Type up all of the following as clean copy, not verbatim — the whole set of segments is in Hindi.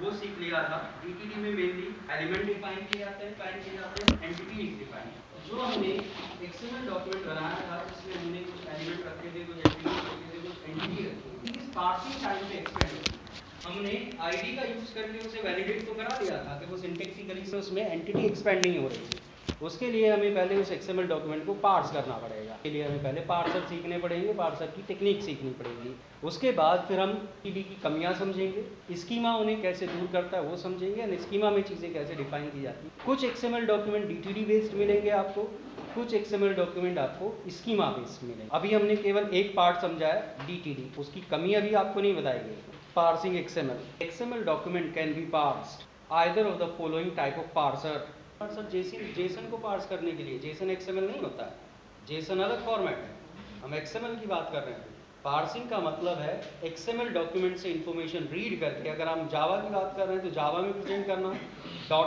वो सीख लिया था। डीटीडी में मेनली एलिमेंट डिफाइन किए जाते हैं, एंटिटी डिफाइन। जो हमने एक्सएमएल डॉक्यूमेंट बनाया था उसमें हमने कुछ एलिमेंट रखे थे, कुछ एंटिटी रखे थे, कुछ एंटिटी रखी थी। पार्सिंग टाइम पे एक्सपेंड हमने आईडी का यूज करके उसे वैलिडेट तो करा दिया था कि वो सिंटैक्टिकली से उसमें एंटिटी एक्सपेंड नहीं हो रही थी। उसके लिए हमें पहले उस एक्सएमएल डॉक्यूमेंट को पार्स करना पड़ेगा। इसके लिए हमें पहले पार्सर सीखने पड़ेंगे, पार्सर की टेक्निक सीखनी पड़ेगी। उसके बाद फिर हम टीडी की कमियां समझेंगे, स्कीमा उन्हें कैसे दूर करता है वो समझेंगे, और स्कीमा में चीज़ें कैसे डिफाइन की जाती है। कुछ एक्सएमएल डॉक्यूमेंट डीटीडी बेस्ड मिलेंगे आपको, कुछ एक्सएमएल डॉक्यूमेंट आपको स्कीमा बेस्ड मिलेंगे। अभी हमने केवल एक पार्ट समझा है डीटीडी, उसकी कमी अभी आपको नहीं बताई गई। Parsing XML. XML document can be parsed either of the following type of parser. Parser Jason को पार्स करने के लिए, जेसन XML नहीं होता है, जेसन अलग फॉर्मेट है, हम XML की बात कर रहे हैं। पार्सिंग का मतलब है XML डॉक्यूमेंट से इंफॉर्मेशन रीड करके, अगर हम जावा की बात कर रहे हैं तो जावा में प्रेजेंट करना,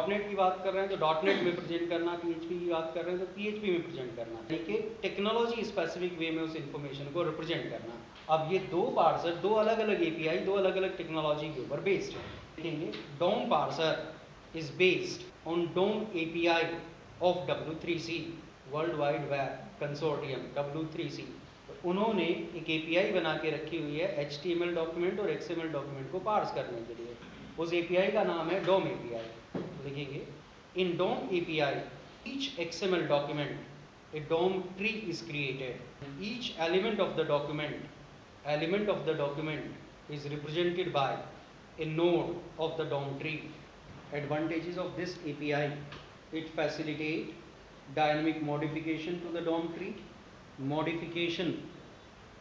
.NET की बात कर रहे हैं तो .NET में प्रेजेंट करना, PHP की बात कर रहे हैं तो PHP में प्रेजेंट करना, ठीक है, टेक्नोलॉजी स्पेसिफिक वे में उस इंफॉर्मेशन को रिप्रेजेंट करना। अब ये दो पार्सर, दो अलग अलग एपीआई, दो अलग अलग टेक्नोलॉजी के ऊपर बेस्ड है। देखेंगे DOM parser is based on DOM API of W3C, World Wide Web Consortium W3C। तो उन्होंने एक एपीआई बना के रखी हुई है HTML डॉक्यूमेंट और XML डॉक्यूमेंट को पार्स करने के लिए। उस एपीआई का नाम है डोम एपीआई। लिखेंगे इन डोम API each XML document a DOM tree is created. Each element of the document is represented by a node of the DOM tree. Advantages of this API: it facilitates dynamic modification to the DOM tree, modification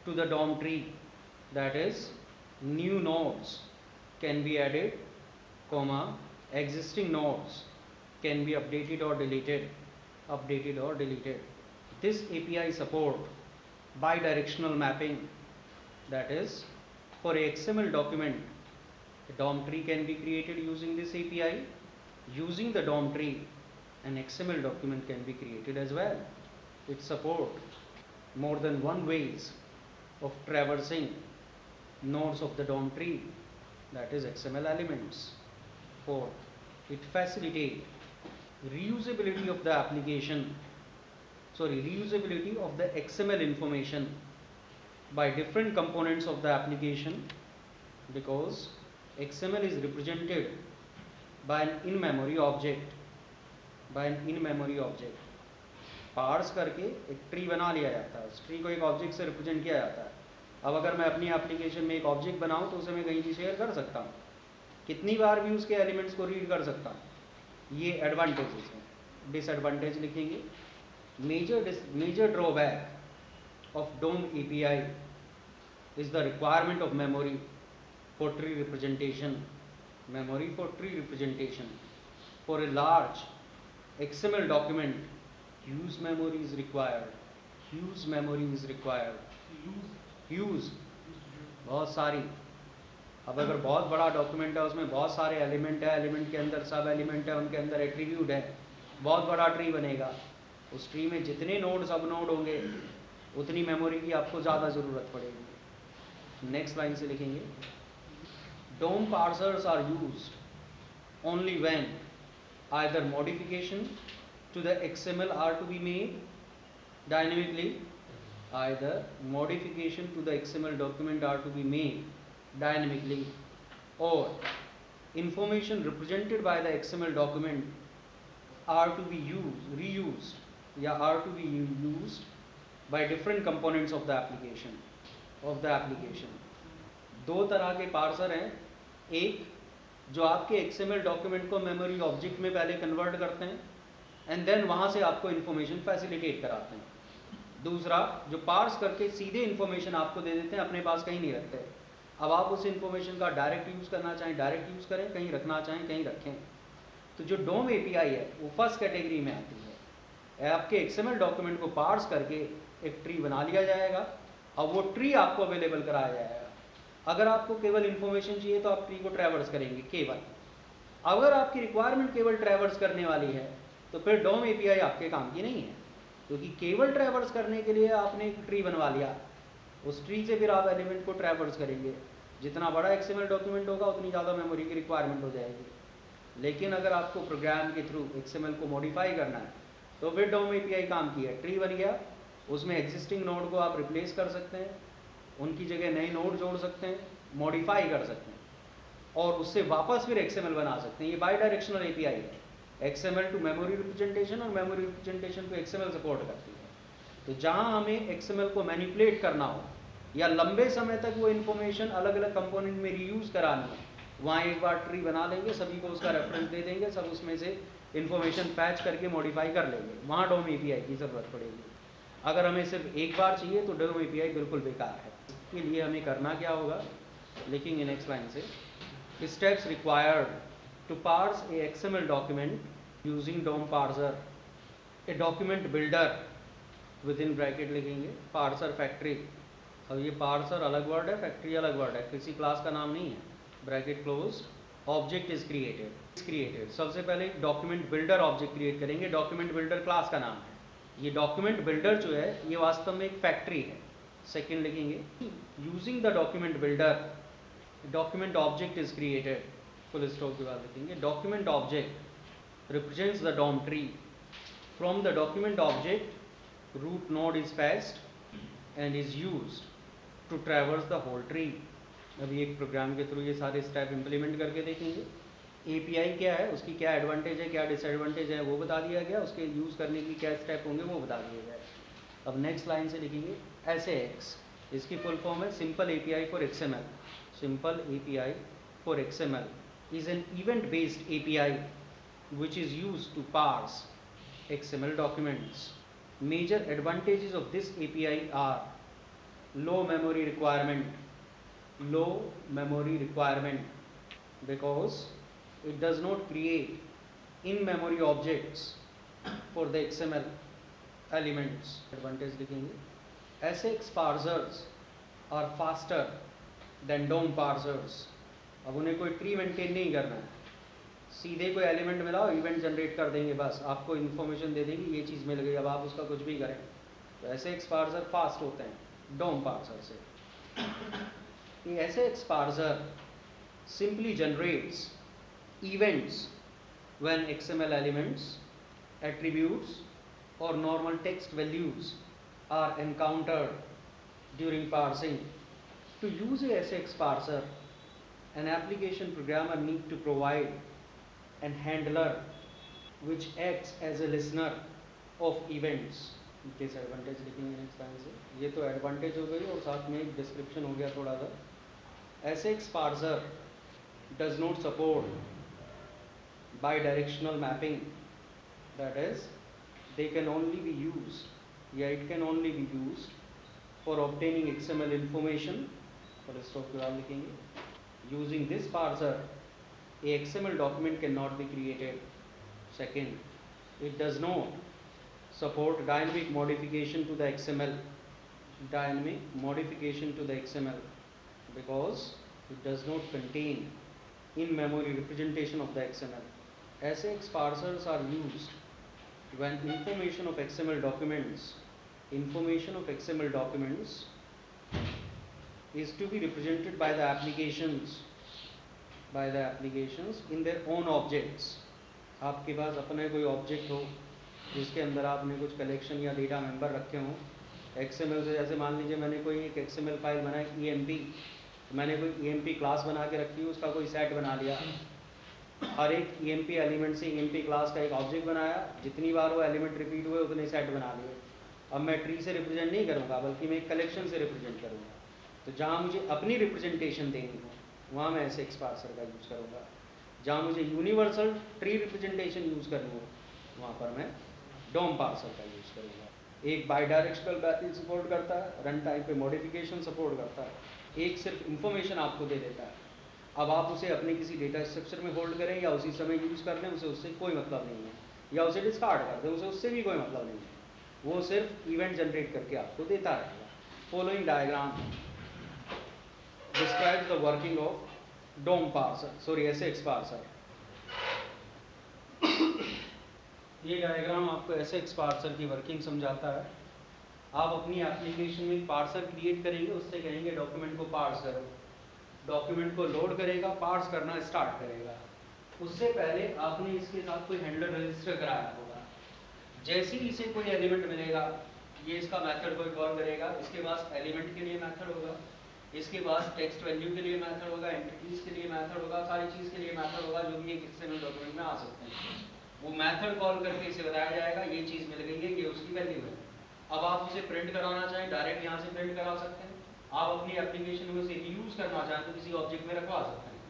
to the DOM tree, that is new nodes can be added, comma, existing nodes can be updated or deleted. This API support bidirectional mapping, that is for a XML document a DOM tree can be created using this API. Using the DOM tree an XML document can be created as well. It supports more than one ways of traversing nodes of the DOM tree, that is XML elements. 4. It facilitates reusability of the XML information by different components of the application, because XML is represented by an in-memory object. Parse करके एक ट्री बना लिया जाता है, उस ट्री को एक ऑब्जेक्ट से रिप्रेजेंट किया जाता है। अब अगर मैं अपनी एप्लीकेशन में एक ऑब्जेक्ट बनाऊं तो उसे मैं कहीं भी शेयर कर सकता हूँ, कितनी बार भी उसके एलिमेंट्स को रीड कर सकता हूँ। ये एडवांटेजेस हैं। डिसएडवांटेज लिखेंगे major drawback of DOM API is the requirement of memory for tree representation. For a large XML document, huge memory is required. बहुत सारी। अब अगर बहुत बड़ा डॉक्यूमेंट है, उसमें बहुत सारे एलिमेंट है, एलिमेंट के अंदर सब एलिमेंट है, उनके अंदर एट्रीब्यूट है, बहुत बड़ा ट्री बनेगा। उस ट्री में जितने नोड सब नोड होंगे उतनी मेमोरी की आपको ज़्यादा ज़रूरत पड़ेगी। नेक्स्ट लाइन से लिखेंगे DOM parsers are used only when either modification to the XML are to be made dynamically, either modification to the XML document are to be made dynamically, or information represented by the XML document are to be reused are to be used by different components of the application. दो तरह के पार्सर हैं, एक जो आपके XML डॉक्यूमेंट को मेमोरी ऑब्जेक्ट में पहले कन्वर्ट करते हैं एंड देन वहाँ से आपको इन्फॉर्मेशन फैसिलिटेट कराते हैं, दूसरा जो पार्स करके सीधे इन्फॉर्मेशन आपको दे देते हैं, अपने पास कहीं नहीं रखते। अब आप उस इन्फॉर्मेशन का डायरेक्ट यूज़ करना चाहें डायरेक्ट यूज़ करें, कहीं रखना चाहें कहीं रखें। तो जो डोम एपीआई है वो फर्स्ट कैटेगरी में आती है। आपके XML डॉक्यूमेंट को पार्स करके एक ट्री बना लिया जाएगा, अब वो ट्री आपको अवेलेबल कराया जाएगा। अगर आपको केवल इन्फॉर्मेशन चाहिए तो आप ट्री को ट्रैवर्स करेंगे केवल। अगर आपकी रिक्वायरमेंट केवल ट्रैवर्स करने वाली है तो फिर डोम एपीआई आपके काम की नहीं है, क्योंकि केवल ट्रैवर्स करने के लिए आपने एक ट्री बनवा लिया, उस ट्री से फिर आप एलिमेंट को ट्रैवर्स करेंगे। जितना बड़ा XML डॉक्यूमेंट होगा उतनी ज़्यादा मेमोरी की रिक्वायरमेंट हो जाएगी। लेकिन अगर आपको प्रोग्राम के थ्रू XML को मॉडिफाई करना है तो फिर DOM API काम किया, ट्री बन गया, उसमें एग्जिस्टिंग नोड को आप रिप्लेस कर सकते हैं, उनकी जगह नए नोड जोड़ सकते हैं, मॉडिफाई कर सकते हैं और उससे वापस फिर XML बना सकते हैं। ये बाई डायरेक्शनल API है, XML टू मेमोरी रिप्रेजेंटेशन और memory representation to XML support करती है। तो जहां हमें XML को मैनिपुलेट करना हो या लंबे समय तक वो इन्फॉर्मेशन अलग अलग कंपोनेंट में रीयूज करानी है, वहाँ एक बार ट्री बना लेंगे, सभी को उसका रेफरेंस दे देंगे, सब उसमें से इन्फॉर्मेशन पैच करके मॉडिफाई कर लेंगे, वहाँ DOM API की ज़रूरत पड़ेगी। अगर हमें सिर्फ एक बार चाहिए तो DOM API बिल्कुल बेकार है। इसके लिए हमें करना क्या होगा, लिखेंगे नेक्स्ट लाइन से, steps required to parse a XML document using DOM parser, a document builder with in bracket लिखेंगे, पार्सर फैक्ट्री। अब ये पार्सर अलग वर्ड है, फैक्ट्री अलग वर्ड है, किसी क्लास का नाम नहीं है, bracket close, object is created. सबसे पहले डॉक्यूमेंट बिल्डर ऑब्जेक्ट क्रिएट करेंगे, डॉक्यूमेंट बिल्डर क्लास का नाम है। ये डॉक्यूमेंट बिल्डर जो है ये वास्तव में एक फैक्ट्री है। सेकेंड लिखेंगे, using the document builder document object is created, full stop के बाद लिखेंगे, document object represents the DOM tree, from the document object root node is fetched and is used to traverse the whole tree। अभी एक प्रोग्राम के थ्रू ये सारे स्टेप इंप्लीमेंट करके देखेंगे। API क्या है, उसकी क्या एडवांटेज है, क्या डिसएडवांटेज है वो बता दिया गया, उसके यूज़ करने की क्या स्टेप होंगे वो बता दिए गए। अब नेक्स्ट लाइन से लिखेंगे SAX, इसकी फुल फॉर्म है simple API for XML। Simple API for XML is an event based API which is used to parse XML documents। Major advantages of this API are low memory requirement because it does not create in-memory objects for the XML elements। Advantage लिखेंगे, SX parsers are faster than DOM parsers। अब उन्हें कोई ट्री मेंटेन नहीं करना है, सीधे कोई एलिमेंट मिलाओ, इवेंट जनरेट कर देंगे, बस आपको इन्फॉर्मेशन दे देंगे ये चीज़ मिल गई, अब आप उसका कुछ भी करें। तो ऐसे एक्सपार्सर फास्ट होते हैं DOM पार्सर से। ये ऐसे एक्सपार्सर simply generates events when XML elements, attributes और normal text values are encountered during parsing. To use a SX parser, an application programmer need to provide and handler which acts as a listener of events। Disadvantage लिखेंगे नेक्स्ट टाइम से, ये तो एडवांटेज हो गई और साथ में एक डिस्क्रिप्शन हो गया थोड़ा सा। SX parser does not support bidirectional mapping, that is they can only be used या it can only be used for obtaining XML information। और स्टॉप के बाद लिखेंगे, using this parser a XML document cannot be created। Second, it does not support dynamic modification to the XML because it does not contain in-memory representation of the XML। SX parsers are used when information of XML documents is to be represented by the applications in their own objects। आपके पास अपने कोई ऑब्जेक्ट हो जिसके अंदर आपने कुछ कलेक्शन या डेटा मेंबर रखे हों XML से, जैसे मान लीजिए मैंने कोई एक XML फाइल बनाई EMP, मैंने कोई EMP क्लास बना के रखी, उसका कोई सेट बना लिया, हर एक EMP एलिमेंट से EMP क्लास का एक ऑब्जेक्ट बनाया, जितनी बार वो एलिमेंट रिपीट हुए उतने सेट बना लिए। अब मैं ट्री से रिप्रेजेंट नहीं करूँगा बल्कि मैं एक कलेक्शन से रिप्रेजेंट करूँगा। तो जहाँ मुझे अपनी रिप्रेजेंटेशन देनी हो वहाँ मैं SX पार्सर का यूज़ करूँगा, जहाँ मुझे यूनिवर्सल ट्री रिप्रेजेंटेशन यूज़ करनी हो वहाँ पर मैं DOM पार्सर का यूज़ करूँगा। एक बाई डायरेक्शनल मैपिंग सपोर्ट करता है, रन टाइम पे मॉडिफिकेशन सपोर्ट करता है, एक सिर्फ इंफॉर्मेशन आपको दे देता है। अब आप उसे अपने किसी डेटा स्ट्रक्चर में होल्ड करें या उसी समय यूज़ कर लें, उसे उससे कोई मतलब नहीं है, या उसे डिस्कार्ड कर दें, उसे उससे भी कोई मतलब नहीं है, वो सिर्फ इवेंट जनरेट करके आपको देता रहेगा। Following diagram describes the working of DOM parser, SX parser। ये डायग्राम आपको SX पार्सर की वर्किंग समझाता है। आप अपनी एप्लीकेशन में पार्सर क्रिएट करेंगे, उससे कहेंगे डॉक्यूमेंट को पार्स करो, डॉक्यूमेंट को लोड करेगा, पार्स करना स्टार्ट करेगा। उससे पहले आपने इसके साथ कोई हैंडलर रजिस्टर कराया होगा। जैसे ही इसे कोई एलिमेंट मिलेगा, ये इसका मेथड कोई कॉल करेगा, इसके पास एलिमेंट के लिए मेथड होगा, इसके पास टेक्स्ट वैल्यू के लिए मेथड होगा, एंटिटीज के लिए मेथड होगा, सारी चीज़ के लिए मेथड होगा जो भी एक एक्सएमएल डॉक्यूमेंट में आ सकते हैं। वो मेथड कॉल करके इसे बताया जाएगा ये चीज़ मिल गई है, ये उसकी वैल्यू है। अब आप उसे प्रिंट कराना चाहें, डायरेक्ट यहाँ से प्रिंट करा सकते हैं। आप अपनी एप्लीकेशन में उसे रीयूज करना चाहें तो किसी ऑब्जेक्ट में रखवा सकते हैं।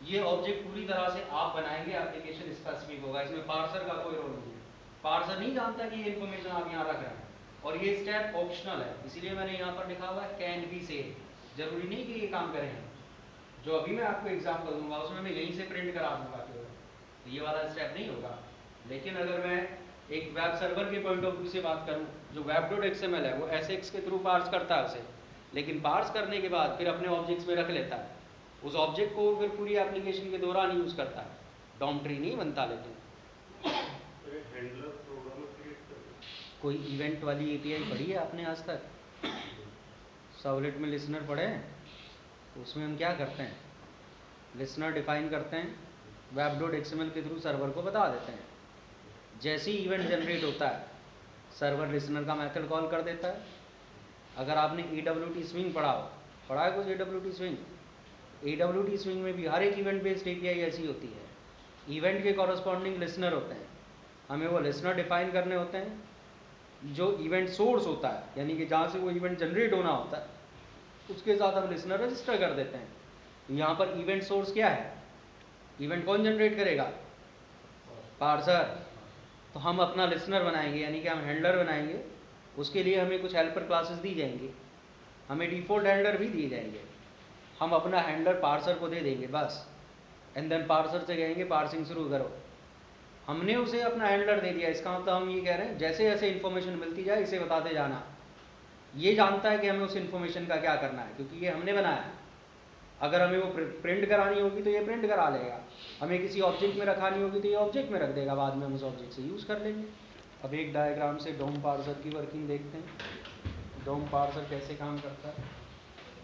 ये ऑब्जेक्ट पूरी तरह से आप बनाएंगे, एप्लीकेशन स्पेसिफिक होगा, इसमें पार्सर का कोई रोल नहीं है। पार्सर नहीं जानता कि ये इन्फॉर्मेशन आप यहाँ रख रहे हैं, और ये स्टेप ऑप्शनल है, इसीलिए मैंने यहाँ पर लिखा हुआ है कैन बी से। जरूरी नहीं कि ये काम करें। जो अभी मैं आपको एग्जाम्पल दूंगा उसमें मैं यहीं से प्रिंट करा दूंगा केवल, तो ये वाला स्टेप नहीं होगा। लेकिन अगर मैं एक वेब सर्वर के पॉइंट ऑफ व्यू से बात करूं, जो web.xml है वो SX के थ्रू पार्स करता है उसे, लेकिन पार्स करने के बाद फिर अपने ऑब्जेक्ट्स में रख लेता है। उस ऑब्जेक्ट को फिर पूरी एप्लीकेशन के दौरान यूज करता है, डॉम ट्री नहीं बनता। लेकिन कोई इवेंट वाली एपीआई पढ़ी है आपने आज तक? सर्वलेट में लिसनर पढ़े हैं? तो उसमें हम क्या करते हैं, लिसनर डिफाइन करते हैं, web.xml के थ्रू सर्वर को बता देते हैं। जैसे ही इवेंट जनरेट होता है, सर्वर लिसनर का मेथड कॉल कर देता है। अगर आपने AWT स्विंग पढ़ा है कुछ AWT स्विंग? AWT स्विंग में भी हर एक इवेंट बेस्ड एपीआई ऐसी होती है। इवेंट के कॉरस्पॉन्डिंग लिसनर होते हैं, हमें वो लिसनर डिफाइन करने होते हैं। जो इवेंट सोर्स होता है, यानी कि जहाँ से वो इवेंट जनरेट होना होता है, उसके साथ हम लिसनर रजिस्टर कर देते हैं। यहाँ पर इवेंट सोर्स क्या है? इवेंट कौन जनरेट करेगा? पार्सर। तो हम अपना लिसनर बनाएंगे, यानी कि हम हैंडलर बनाएंगे। उसके लिए हमें कुछ हेल्पर क्लासेस दी जाएंगी, हमें डिफॉल्ट हैंडलर भी दिए जाएंगे। हम अपना हैंडलर पार्सर को दे देंगे बस, एंड देन पार्सर से कहेंगे पार्सिंग शुरू करो। हमने उसे अपना हैंडलर दे दिया, इसका मतलब हम ये कह रहे हैं जैसे जैसे इन्फॉर्मेशन मिलती जाए इसे बताते जाना। ये जानता है कि हमें उस इन्फॉर्मेशन का क्या करना है, क्योंकि ये हमने बनाया है। अगर हमें वो प्रिंट करानी होगी तो ये प्रिंट करा लेगा, हमें किसी ऑब्जेक्ट में रखानी होगी तो ये ऑब्जेक्ट में रख देगा, बाद में हम उस ऑब्जेक्ट से यूज़ कर लेंगे। अब एक डायग्राम से डोम पार्सर की वर्किंग देखते हैं। डोम पार्सर कैसे काम करता है।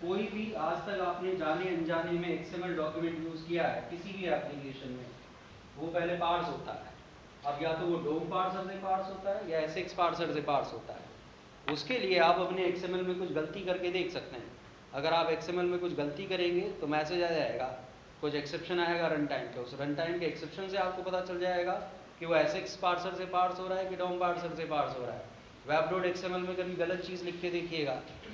कोई भी आज तक आपने जाने अनजाने में XML डॉक्यूमेंट यूज़ किया है किसी भी एप्लीकेशन में, वो पहले पार्स होता है। अब या तो वो डोम पार्सर से पार्स होता है या SX पार्सर से पार्स होता है। उसके लिए आप अपने XML में कुछ गलती करके देख सकते हैं। अगर आप XML में कुछ गलती करेंगे तो मैसेज आ जाएगा, कुछ एक्सेप्शन आएगा रन टाइम पे। उस रन टाइम के एक्सेप्शन से आपको पता चल जाएगा कि वो SX पार्सर से पार्स हो रहा है कि डोम पार्सर से पार्स हो रहा है। web.xml में कभी गलत चीज़ लिख के देखिएगा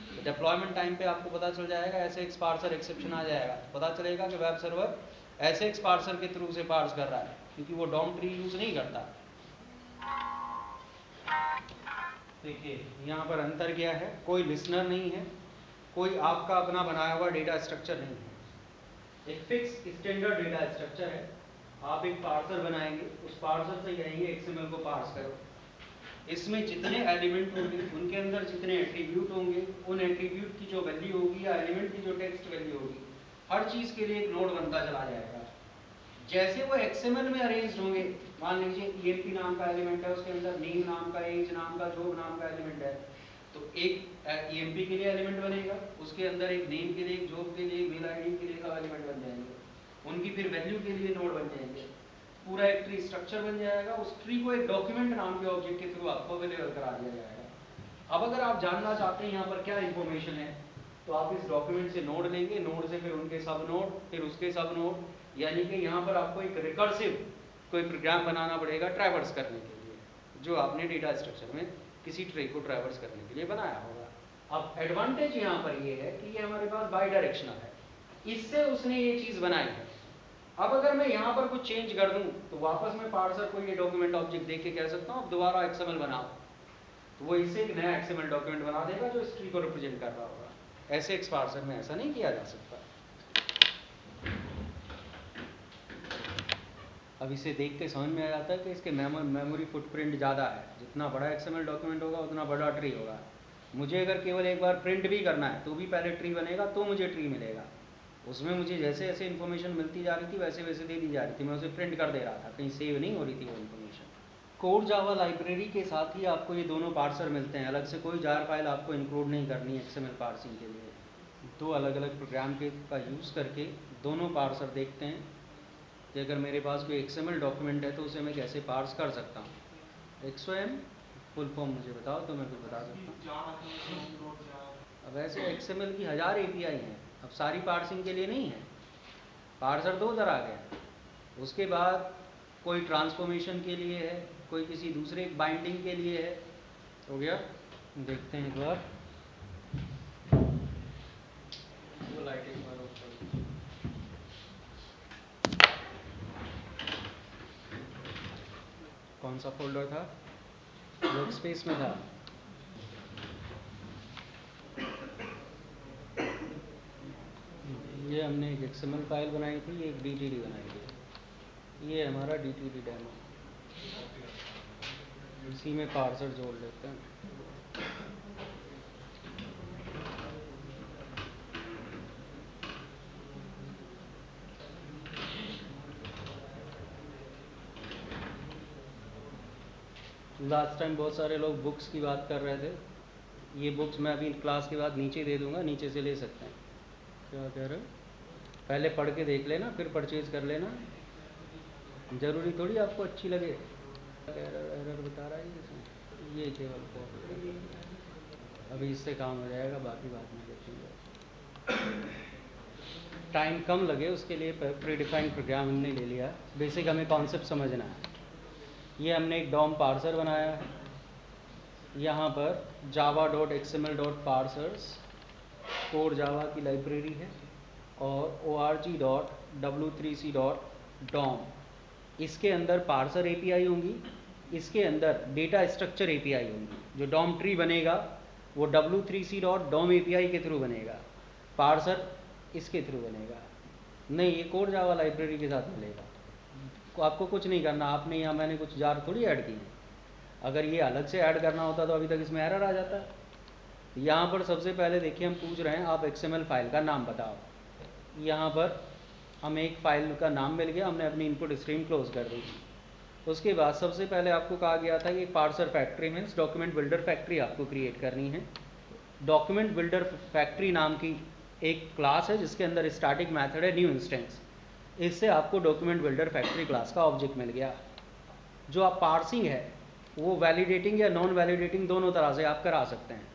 तो डिप्लॉयमेंट टाइम पे आपको पता चल जाएगा SX पार्सर एक्सेप्शन आ जाएगा, पता चलेगा कि वेब सर्वर SX पार्सर के थ्रू से पार्स कर रहा है, क्योंकि वो डोम ट्री यूज़ नहीं करता। देखिए यहाँ पर अंतर क्या है, कोई लिसनर नहीं है, कोई आपका अपना बनाया हुआ डेटा स्ट्रक्चर नहीं है। एक फिक्स स्टैंडर्ड डेटा स्ट्रक्चर है। आप एक पार्सर बनाएंगे, उस पार्सर से कहेंगे XML को पार्स करो। इसमें जितने एलिमेंट होंगे, उनके अंदर जितने एट्रीब्यूट होंगे, उन एट्रीब्यूट की जो वैल्यू होगी या एलिमेंट की जो टेक्स्ट वैल्यू होगी, हर चीज़ के लिए एक नोड बनता चला जाएगा। जैसे वो XML में अरेंज होंगे, मान लीजिए EMP नाम का एलिमेंट है, उसके अंदर नेम नाम का, एज नाम का, जॉब नाम का एलिमेंट है, तो एक EMP के लिए एलिमेंट बनेगा, उसके अंदर एक नेम के लिए, एक जॉब के लिए, मेल आईडी के लिए सब एलिमेंट बन जाएंगे। उनकी फिर वैल्यू के लिए नोड बन जाएंगे, पूरा एक ट्री स्ट्रक्चर बन जाएगा। उस ट्री को एक डॉक्यूमेंट नाम के ऑब्जेक्ट के थ्रू आपको अवेलेबल करा दिया जाएगा। अब अगर आप जानना चाहते हैं यहाँ पर क्या इन्फॉर्मेशन है, तो आप इस डॉक्यूमेंट से नोड लेंगे, नोड से फिर उनके सब नोड, फिर उसके सब नोड, यानी कि यहाँ पर आपको एक रिकर्सिव कोई प्रोग्राम बनाना पड़ेगा ट्रैवर्स करने के लिए, जो आपने डेटा स्ट्रक्चर में किसी ट्री को ट्रैवर्स करने के लिए बनाया होगा। अब एडवांटेज यहाँ पर ये है कि ये हमारे पास बाई डायरेक्शनल है, इससे उसने ये चीज़ बनाई है। अब अगर मैं यहाँ पर कुछ चेंज कर दूँ तो वापस मैं पार्सर को ये डॉक्यूमेंट ऑब्जेक्ट देख के कह सकता हूँ अब दोबारा XML बनाओ, तो वो इससे एक नया XML डॉक्यूमेंट बना देगा जो इस ट्री को रिप्रेजेंट कर रहा होगा। SX पार्सर में ऐसा नहीं किया जा सकता। अब इसे देख के समझ में आ जाता है कि इसके मेमोरी फुटप्रिंट ज़्यादा है, जितना बड़ा XML डॉक्यूमेंट होगा उतना बड़ा ट्री होगा। मुझे अगर केवल एक बार प्रिंट भी करना है तो भी पहले ट्री बनेगा, तो मुझे ट्री मिलेगा। उसमें मुझे जैसे जैसे इन्फॉर्मेशन मिलती जा रही थी वैसे वैसे दे दी जा रही थी, मैं उसे प्रिंट कर दे रहा था, कहीं सेव नहीं हो रही थी वो इन्फॉर्मेशन। कोर जावा लाइब्रेरी के साथ ही आपको ये दोनों पार्सर मिलते हैं, अलग से कोई जार फाइल आपको इंक्लूड नहीं करनी है XML पार्सिंग के लिए। दो अलग अलग प्रोग्राम के का यूज़ करके दोनों पार्सर देखते हैं कि अगर मेरे पास कोई XML डॉक्यूमेंट है तो उसे मैं कैसे पार्स कर सकता हूँ। XOM फुल फॉर्म मुझे बताओ तो मैं कुछ बता सकता हूँ। अब ऐसे XML की 1000 API हैं, अब सारी पार्सिंग के लिए नहीं है। पार्सर दो तरह के हैं, उसके बाद कोई ट्रांसफॉर्मेशन के लिए है, कोई किसी दूसरे बाइंडिंग के लिए है। हो गया, देखते हैं एक बार। वो लाइट एक बार ऑफ कर दो। कौन सा फोल्डर था? वर्क स्पेस में था। ये हमने एक XML फाइल बनाई थी, एक DTD बनाई थी। ये हमारा DTD डेमो, इसी में पार्सर जोड़ लेते हैं। लास्ट टाइम बहुत सारे लोग बुक्स की बात कर रहे थे। ये बुक्स मैं अभी क्लास के बाद नीचे दे दूंगा, नीचे से ले सकते हैं। क्या कह रहे हो? पहले पढ़ के देख लेना, फिर परचेज कर लेना। ज़रूरी थोड़ी आपको अच्छी लगे। एरर बता रहा है इसमें, ये केवल कॉपी। अभी इससे काम हो जाएगा, बाकी बाद में देखेंगे। टाइम कम लगे उसके लिए प्रीडिफाइंड प्रोग्राम हमने ले लिया। बेसिक हमें कॉन्सेप्ट समझना है। ये हमने एक डॉम पार्सर बनाया है। यहाँ पर java.xml.parsers कोर जावा की लाइब्रेरी है और org.w3c.dom, इसके अंदर पार्सर एपीआई होंगी, इसके अंदर डेटा स्ट्रक्चर एपीआई होंगी। जो डॉम ट्री बनेगा वो w3c.dom एपीआई के थ्रू बनेगा, पार्सर इसके थ्रू बनेगा। नहीं, ये कोर जावा लाइब्रेरी के साथ मिलेगा। आपको कुछ नहीं करना, आपने यहाँ मैंने कुछ जार थोड़ी ऐड की है। अगर ये अलग से ऐड करना होता तो अभी तक इसमें एरर आ जाता है। यहाँ पर सबसे पहले देखिए हम पूछ रहे हैं आप XML फाइल का नाम बताओ। यहाँ पर हमें एक फाइल का नाम मिल गया, हमने अपनी इनपुट स्ट्रीम क्लोज कर दी। उसके बाद सबसे पहले आपको कहा गया था कि parser factory means document builder factory आपको क्रिएट करनी है। डॉक्यूमेंट बिल्डर फैक्ट्री नाम की एक क्लास है जिसके अंदर स्टैटिक मैथड है न्यू इंस्टेंस। इससे आपको डॉक्यूमेंट बिल्डर फैक्ट्री क्लास का ऑब्जेक्ट मिल गया। जो आप पार्सिंग है वो वैलिडेटिंग या नॉन वैलिडेटिंग दोनों तरह से आप करा सकते हैं।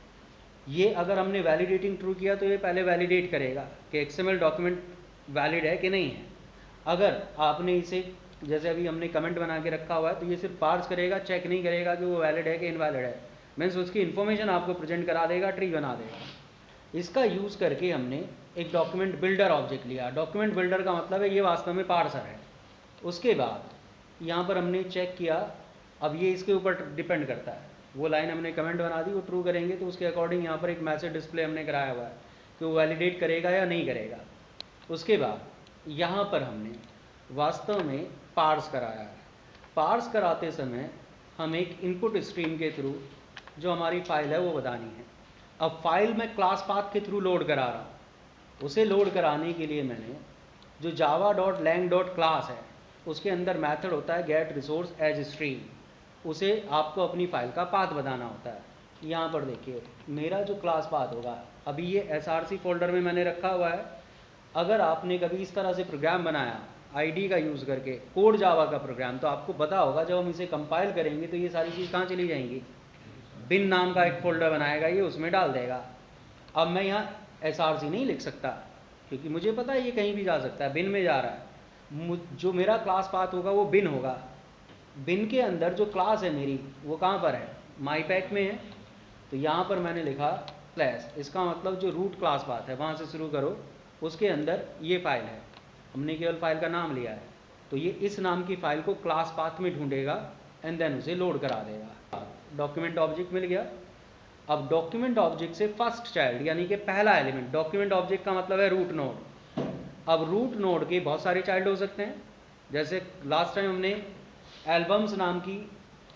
ये अगर हमने वैलिडेटिंग ट्रू किया तो ये पहले वैलिडेट करेगा कि XML डॉक्यूमेंट वैलिड है कि नहीं है। अगर आपने इसे जैसे अभी हमने कमेंट बना के रखा हुआ है तो ये सिर्फ पार्स करेगा, चेक नहीं करेगा कि वो वैलिड है कि इनवैलिड है। मीन्स उसकी इन्फॉर्मेशन आपको प्रेजेंट करा देगा, ट्री बना देगा। इसका यूज़ करके हमने एक डॉक्यूमेंट बिल्डर ऑब्जेक्ट लिया। डॉक्यूमेंट बिल्डर का मतलब है ये वास्तव में पार्सर है। उसके बाद यहाँ पर हमने चेक किया, अब ये इसके ऊपर डिपेंड करता है। वो लाइन हमने कमेंट बना दी, वो ट्रू करेंगे तो उसके अकॉर्डिंग यहाँ पर एक मैसेज डिस्प्ले हमने कराया हुआ है कि वो वैलिडेट करेगा या नहीं करेगा। उसके बाद यहाँ पर हमने वास्तव में पार्स कराया है। पार्स कराते समय हम एक इनपुट स्ट्रीम के थ्रू जो हमारी फाइल है वो बतानी है। अब फाइल मैं क्लास पाथ के थ्रू लोड करा रहा हूँ। उसे लोड कराने के लिए मैंने जो java.lang.class है उसके अंदर मेथड होता है गेट रिसोर्स एज स्ट्रीम, उसे आपको अपनी फाइल का पाथ बताना होता है। यहाँ पर देखिए मेरा जो क्लास पाथ होगा, अभी ये src फोल्डर में मैंने रखा हुआ है। अगर आपने कभी इस तरह से प्रोग्राम बनाया आईडी का यूज़ करके, कोड जावा का प्रोग्राम, तो आपको पता होगा जब हम इसे कंपाइल करेंगे तो ये सारी चीज़ कहाँ चली जाएंगी, बिन नाम का एक फोल्डर बनाएगा, ये उसमें डाल देगा। अब मैं यहाँ src नहीं लिख सकता क्योंकि मुझे पता है ये कहीं भी जा सकता है, बिन में जा रहा है। जो मेरा क्लास पाथ होगा वो बिन होगा। बिन के अंदर जो क्लास है मेरी वो कहाँ पर है, माई पैक में है। तो यहाँ पर मैंने लिखा क्लास, इसका मतलब जो रूट क्लास पाथ है वहाँ से शुरू करो, उसके अंदर ये फाइल है, हमने केवल फाइल का नाम लिया है तो ये इस नाम की फाइल को क्लास पाथ में ढूंढेगा एंड देन उसे लोड करा देगा। डॉक्यूमेंट ऑब्जेक्ट मिल गया। अब डॉक्यूमेंट ऑब्जेक्ट से फर्स्ट चाइल्ड यानी कि पहला एलिमेंट, डॉक्यूमेंट ऑब्जेक्ट का मतलब है रूट नोड। अब रूट नोड के बहुत सारे चाइल्ड हो सकते हैं, जैसे लास्ट टाइम हमने एल्बम्स नाम की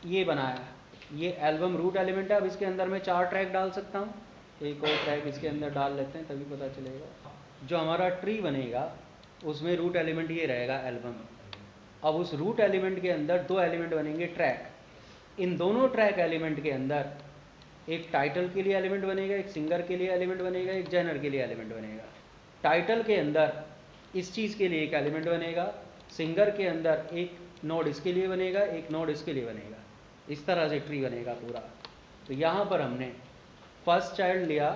ये बनाया, ये एल्बम रूट एलिमेंट है। अब इसके अंदर मैं 4 ट्रैक डाल सकता हूँ, एक और ट्रैक इसके अंदर डाल लेते हैं तभी पता चलेगा। जो हमारा ट्री बनेगा उसमें रूट एलिमेंट ये रहेगा एल्बम। अब उस रूट एलिमेंट के अंदर 2 एलिमेंट बनेंगे ट्रैक। इन दोनों ट्रैक एलिमेंट के अंदर एक टाइटल के लिए एलिमेंट बनेगा, एक सिंगर के लिए एलिमेंट बनेगा, एक जेनर के लिए एलिमेंट बनेगा। टाइटल के अंदर इस चीज़ के लिए एक एलिमेंट बनेगा, सिंगर के अंदर एक नोड इसके लिए बनेगा, एक नोड इसके लिए बनेगा। इस तरह से ट्री बनेगा पूरा। तो यहाँ पर हमने फर्स्ट चाइल्ड लिया,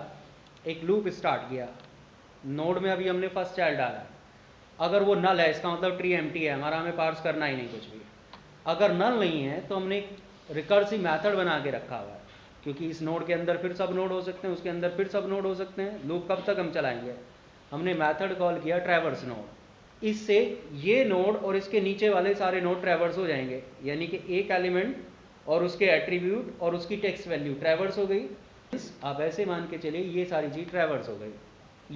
एक लूप स्टार्ट किया, नोड में अभी हमने फर्स्ट चाइल्ड डाला। अगर वो नल है इसका मतलब ट्री एम्प्टी है, हमारा हमें पार्स करना ही नहीं कुछ भी। अगर नल नहीं है तो हमने एक रिकर्सिव मेथड बना के रखा हुआ है, क्योंकि इस नोड के अंदर फिर सब नोड हो सकते हैं, उसके अंदर फिर सब नोड हो सकते हैं। लूप कब तक हम चलाएंगे? हमने मेथड कॉल किया ट्रैवर्स नोड। इससे ये नोड और इसके नीचे वाले सारे नोड ट्रैवर्स हो जाएंगे, यानी कि एक एलिमेंट और उसके एट्रीब्यूट और उसकी टेक्स्ट वैल्यू ट्रैवर्स हो गई। आप ऐसे मान के चलिए ये सारी चीज ट्रैवर्स हो गई।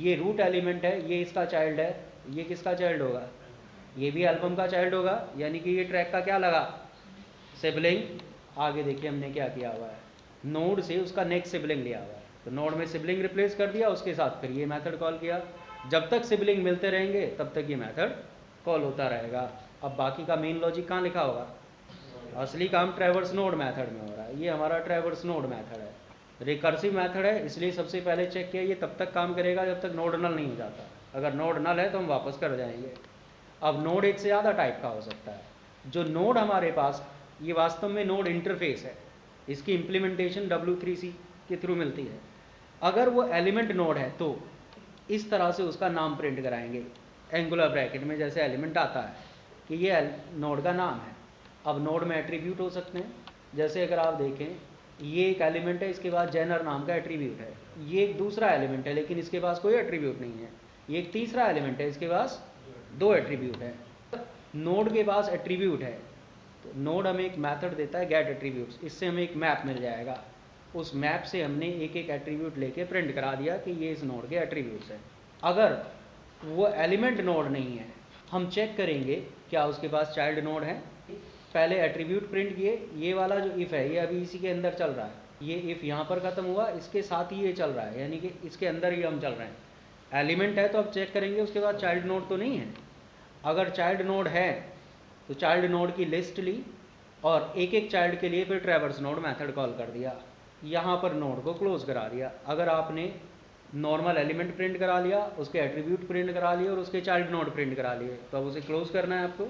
ये रूट एलिमेंट है, ये इसका चाइल्ड है, ये किसका चाइल्ड होगा? ये भी एल्बम का चाइल्ड होगा, यानी कि ये ट्रैक का क्या लगा? सिबलिंग। आगे देखिए हमने क्या किया हुआ है, नोड से उसका नेक्स्ट सिबलिंग लिया हुआ है। तो नोड में सिबलिंग रिप्लेस कर दिया, उसके साथ फिर ये मेथड कॉल किया। जब तक सिबलिंग मिलते रहेंगे तब तक ये मेथड कॉल होता रहेगा। अब बाकी का मेन लॉजिक कहाँ लिखा होगा? असली काम ट्रैवर्स नोड मेथड में हो रहा है। ये हमारा ट्रैवर्स नोड मेथड है, रिकर्सिव मेथड है, इसलिए सबसे पहले चेक किया ये तब तक काम करेगा जब तक नोड नल नहीं हो जाता। अगर नोड नल है तो हम वापस कर जाएंगे। अब नोड एक से ज़्यादा टाइप का हो सकता है। जो नोड हमारे पास, ये वास्तव में नोड इंटरफेस है, इसकी इम्प्लीमेंटेशन W3C के थ्रू मिलती है। अगर वो एलिमेंट नोड है तो इस तरह से उसका नाम प्रिंट कराएंगे एंगुलर ब्रैकेट में, जैसे एलिमेंट आता है कि ये नोड का नाम है। अब नोड में एट्रीब्यूट हो सकते हैं, जैसे अगर आप देखें ये एक एलिमेंट है, इसके पास जेनर नाम का एट्रीब्यूट है। ये एक दूसरा एलिमेंट है लेकिन इसके पास कोई एट्रीब्यूट नहीं है। ये एक तीसरा एलिमेंट है, इसके पास 2 एट्रीब्यूट है। नोड के पास एट्रीब्यूट है तो नोड हमें एक मेथड देता है गेट एट्रीब्यूट्स, इससे हमें एक मैप मिल जाएगा। उस मैप से हमने एक एक एट्रीब्यूट लेके प्रिंट करा दिया कि ये इस नोड के एट्रीब्यूट्स हैं। अगर वो एलिमेंट नोड नहीं है, हम चेक करेंगे क्या उसके पास चाइल्ड नोड है। पहले एट्रीब्यूट प्रिंट किए, ये वाला जो इफ़ है ये अभी इसी के अंदर चल रहा है, ये इफ़ यहाँ पर ख़त्म हुआ, इसके साथ ही ये चल रहा है, यानी कि इसके अंदर ही हम चल रहे हैं। एलिमेंट है तो अब चेक करेंगे उसके बाद चाइल्ड नोड तो नहीं है। अगर चाइल्ड नोड है तो चाइल्ड नोड की लिस्ट ली और एक एक चाइल्ड के लिए फिर ट्रैवर्स नोड मेथड कॉल कर दिया, यहाँ पर नोड को क्लोज करा दिया। अगर आपने नॉर्मल एलिमेंट प्रिंट करा लिया, उसके एट्रीब्यूट प्रिंट करा लिए और उसके चाइल्ड नोड प्रिंट करा लिए, तो अब उसे क्लोज करना है आपको।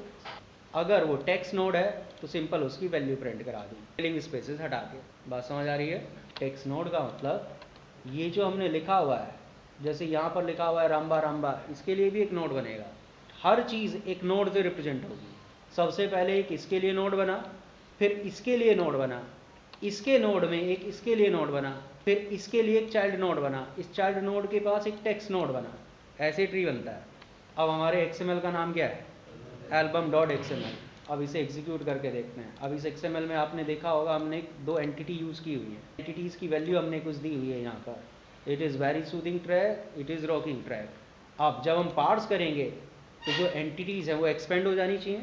अगर वो टेक्स्ट नोड है तो सिंपल उसकी वैल्यू प्रिंट करा दी, फिलिंग स्पेसेस हटा के। बात समझ आ रही है? टेक्स्ट नोड का मतलब ये जो हमने लिखा हुआ है, जैसे यहाँ पर लिखा हुआ है रामबा रामबा, इसके लिए भी एक नोड बनेगा। हर चीज़ एक नोड से रिप्रेजेंट होगी। सबसे पहले एक इसके लिए नोड बना, फिर इसके लिए नोड बना, इसके नोड में एक इसके लिए नोड बना, फिर इसके लिए एक चाइल्ड नोड बना, इस चाइल्ड नोड के पास एक टेक्स्ट नोड बना। ऐसे ट्री बनता है। अब हमारे XML का नाम क्या है? album.xml। अब इसे एग्जीक्यूट करके देखते हैं। अब इस XML में आपने देखा होगा हमने 2 एंटिटी यूज़ की हुई है। एंटिटीज़ की वैल्यू हमने कुछ दी हुई है यहाँ पर। It is very soothing track, it is rocking track. अब जब हम पार्स करेंगे तो जो एंटिटीज़ हैं वो एक्सपेंड हो जानी चाहिए,